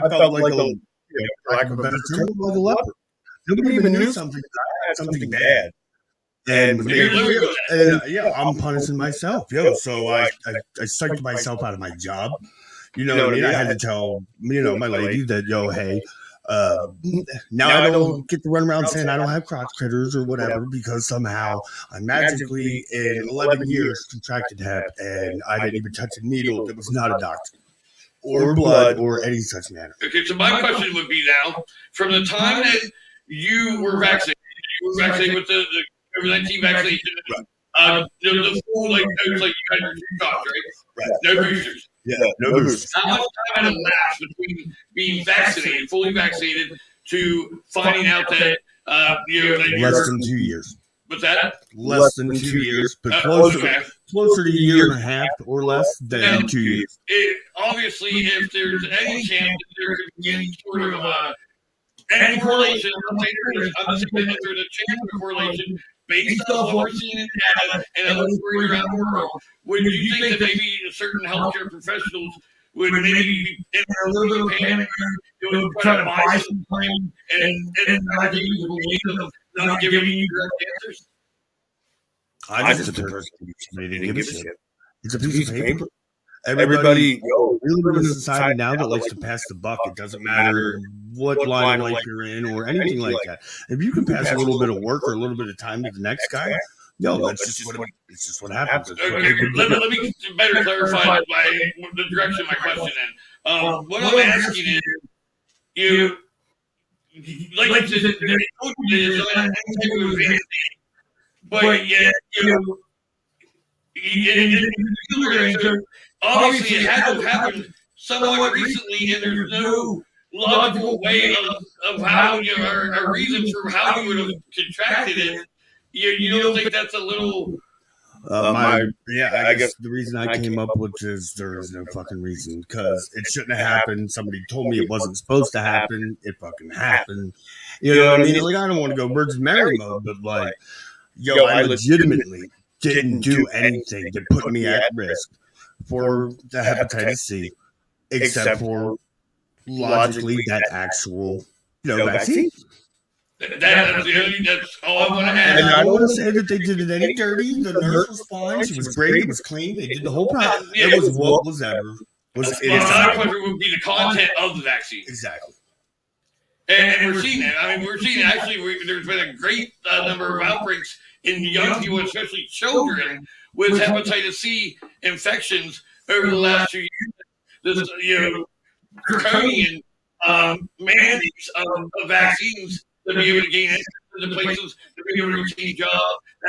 felt like a leper. Nobody even knew something that I something bad. And I'm punishing myself, So I psyched myself out of my job. You know what I mean? I had to tell, my lady that, hey, now I don't get to run around saying I don't have crotch critters or whatever because somehow I magically in 11 years contracted hep and I didn't even touch a needle that was not a doctor or blood or any such manner. Okay, so my question would be now, from the time that you were vaccinated with the COVID-19 vaccination, the full, like you had your shots, right? No boosters. Yeah, no boosters. How much time had elapsed between being vaccinated, fully vaccinated, to finding out that, less than 2 years. What's that? Less than 2 years, but closer to a year and a half or less than 2 years. Obviously, if there's any chance that there could be any sort of any correlation, I'm just saying that there's a chance of a correlation based on what we're seeing in data and other stories around the world. Would you think that maybe certain healthcare professionals would maybe be in a little bit of panic, try to buy some time and not give you the ways of not giving you your answers? I just the person who didn't give a shit. It's a piece of paper. Everybody, we live in a society now that likes to pass the buck. It doesn't matter what line of life you're in or anything like that. If you can pass a little bit of work or a little bit of time to the next guy, that's just what happens. Okay, let me better clarify the direction of my question then. What I'm asking is, you like to say, but yet obviously it had to happen somewhat recently, and there's no logical way of how or a reason for how you would have contracted it. You don't think that's a little? I guess the reason I came up with is there is no fucking reason because it shouldn't have happened. Somebody told me it wasn't supposed to happen. It fucking happened. You know what I mean? Like I don't want to go Virgin Mary mode, but like, I legitimately didn't do anything to put me at risk for the hepatitis C, except for logically that actual vaccine. That's all I want to ask. And I don't want to say that they did it any dirty. The nurse was fine. She was great. It was clean. They did the whole process. It was what was ever. My question would be the content of the vaccine. Exactly. And we're seeing it. I mean, we're seeing it. Actually, there's been a great number of outbreaks in young people, especially children, with hepatitis C infections over the last 2 years. This, draconian mandates of vaccines to be able to gain access to the places, to be able to retain jobs.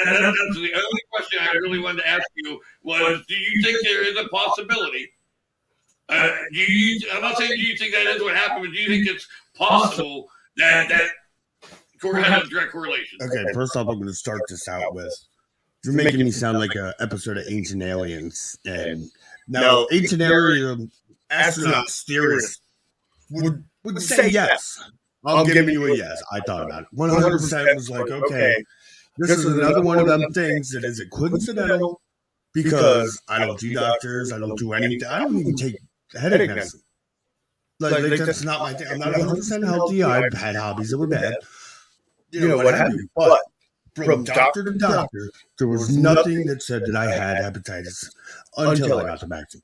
That's the only question I really wanted to ask you was, do you think there is a possibility? I'm not saying do you think that is what happened, but do you think it's possible that has a direct correlation? Okay, first off, I'm going to start this out with, you're making me sound like an episode of Ancient Aliens. And now, Ancient Alien astronauts, theorists would say yes. I'm giving you a yes. I thought about it. 100% was like, okay, this is another one of them things that is coincidental because I don't do doctors. I don't do anything. I don't even take headache medicine. Like that's not my thing. I'm not 100% healthy. I've had hobbies that were bad. What have you. But from doctor to doctor, there was nothing that said that I had hepatitis until I got the vaccine.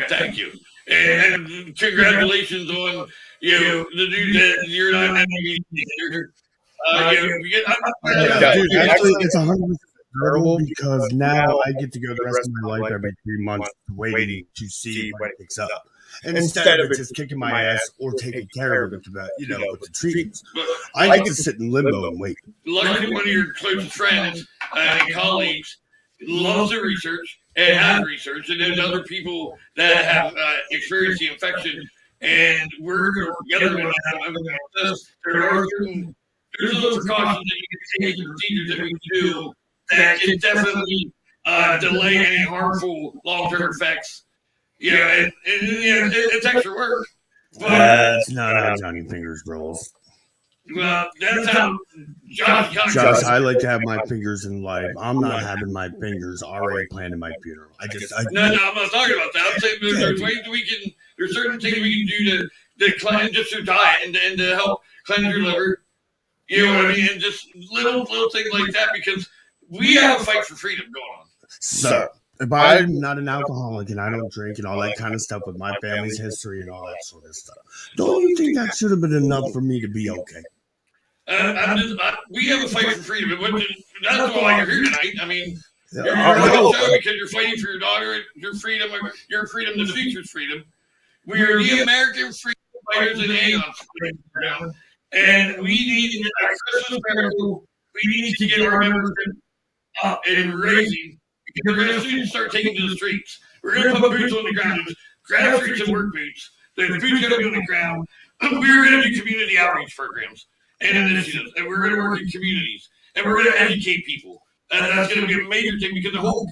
Thank you. And congratulations on the dude that you're not having. Dude, actually, it's 100% durable because now I get to go the rest of my life every 3 months waiting to see when it picks up. And instead of it just kicking my ass or taking care of it, with the treatments, I get to sit in limbo and wait. Luckily, one of your closest friends and colleagues loves the research and has research, and there's other people that have experienced the infection, and we're together on this. There's little precautions that you can take and procedures that we can do that can definitely delay any harmful long-term effects. It's extra work. That's not how Johnny Fingers rolls. Well, that's how Josh, I like to have my fingers in life. I'm not having my fingers already planned in my funeral. No, I'm not talking about that. I'm saying there's ways there's certain things we can do to cleanse just through diet and to help cleanse your liver. You know what I mean? And just little things like that, because we have a fight for freedom going on. So, if I'm not an alcoholic and I don't drink and all that kind of stuff with my family's history and all that sort of stuff, don't you think that should have been enough for me to be okay? We have a fight for freedom. That's why you're here tonight. I mean, you're on the show because you're fighting for your daughter, your freedom, the future's freedom. We are the American freedom fighters and Aeon's. And we need to get our Christmas miracle. We need to get our membership up and raising, because we're going to soon start taking to the streets. We're going to put boots on the ground, grassroots and work boots. The boots are going to be on the ground. We're going to do community outreach programs and initiatives, and we're going to work in communities, and we're going to educate people. And that's going to be a major thing, because the whole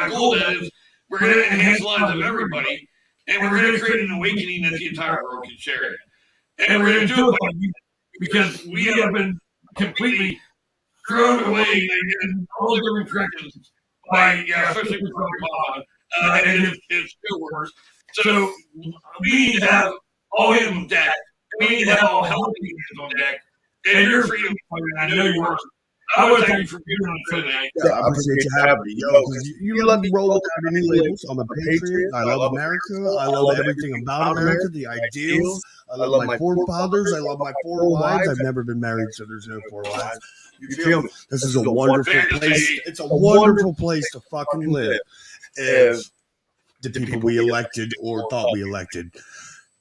goal of that is we're going to enhance the lives of everybody, and we're going to create an awakening that the entire world can share. And we're going to do it because we have been completely thrown away in all different directions by, especially with Bob, and it still works. So we need to have all hands on deck. We need to have all healthy hands on deck. And your freedom, I know you are. I want to thank you for being on the show tonight. Yeah, I appreciate you having me, because you let me roll without any labels. I'm a patriot. I love America. I love everything about America, the ideals. I love my forefathers. I love my 4 wives. I've never been married, so there's no 4 wives. You feel me? This is a wonderful place. It's a wonderful place to fucking live. If the people we elected or thought we elected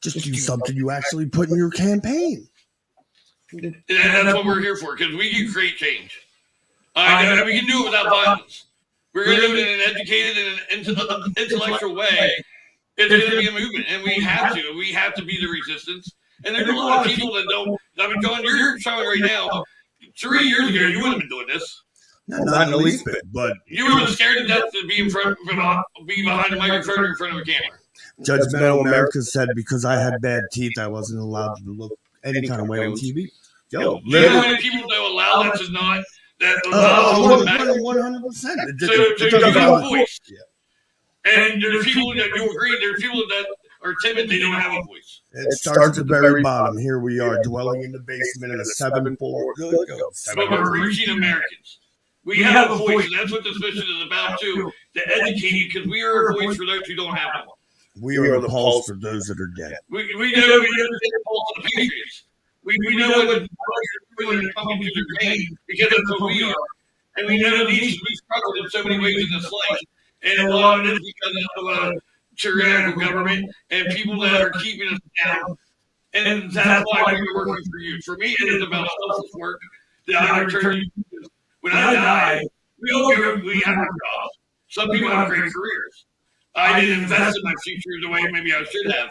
just do something you actually put in your campaign. And that's what we're here for, because we can create change. We can do it without violence. We're going to do it in an educated and an intellectual way. It's going to be a movement, and we have to. We have to be the resistance. And there's a lot of people that don't. I mean, John, you're showing right now. 3 years ago, you wouldn't have been doing this. Not in the least bit, but you would have been scared to death to be behind a microphone or in front of a camera. Judgmental America said because I had bad teeth, I wasn't allowed to look any kind of way on TV. You know how many people that allow that to not, that allow 100%. So you have a voice. Yeah. And there's people that you agree, there's people that are timid, they don't have a voice. It starts at the very bottom. Here we are, dwelling in the basement in a 7-4. But we're reaching Americans. We have a voice, and that's what this mission is about, too, to educate you, because we are a voice for those who don't have one. We are the pulse for those that are dead. We know the pulse of the Patriots. We know what you're doing and pumping through their veins, because that's what we are. And we know that we struggled in so many ways in this life. And a lot of it is because of a tyrannical government and people that are keeping us down. And that's why we're working for you. For me, it is about selfless work that I return you to. When I die, we have our jobs. Some people have great careers. I didn't invest in my future the way maybe I should have.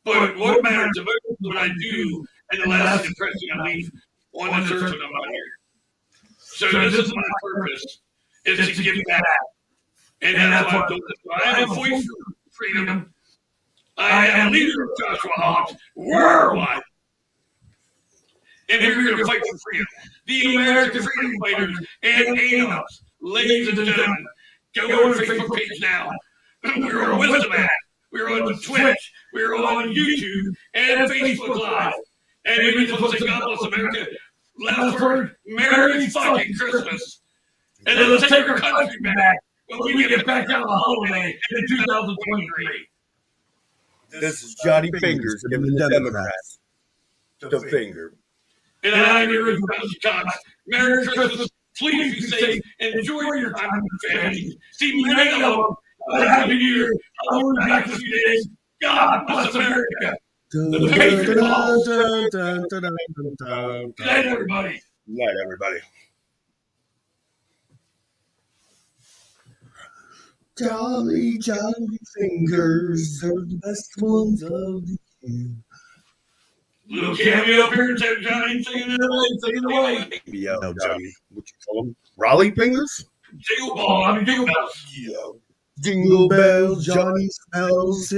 But what matters the most is what I do and the lasting impression I leave on this earth when I'm not here. So this is my purpose, is to give back. And that's why I'm doing this. I have a voice for freedom. I am leader of Joshua Hobbs worldwide. And we're going to fight for freedom. The American freedom fighters and Aeons. Ladies and gentlemen, go on our Facebook page now. We're on Wisdom Act. We're on Twitch. We're on YouTube and Facebook Live. And we just want to say God bless America. Last word, Merry fucking Christmas. And then let's take our country back when we get back out of the holiday in 2023. This is Johnny Fingers giving the Democrats the finger. And I'm your original Cox. Merry Christmas. Please be safe. Enjoy your time with your family. See many of them. Happy New Year. I'll be back in a few days. God bless America. The Patriot Pulse. Good night, everybody. Good night, everybody. Jolly, jolly fingers are the best ones of the year. Little cameo up here, Johnny, singing it away. Yo, Johnny, what you call them? Raleigh fingers? Jingle ball, jingle bells. Jingle bells, Johnny smells it.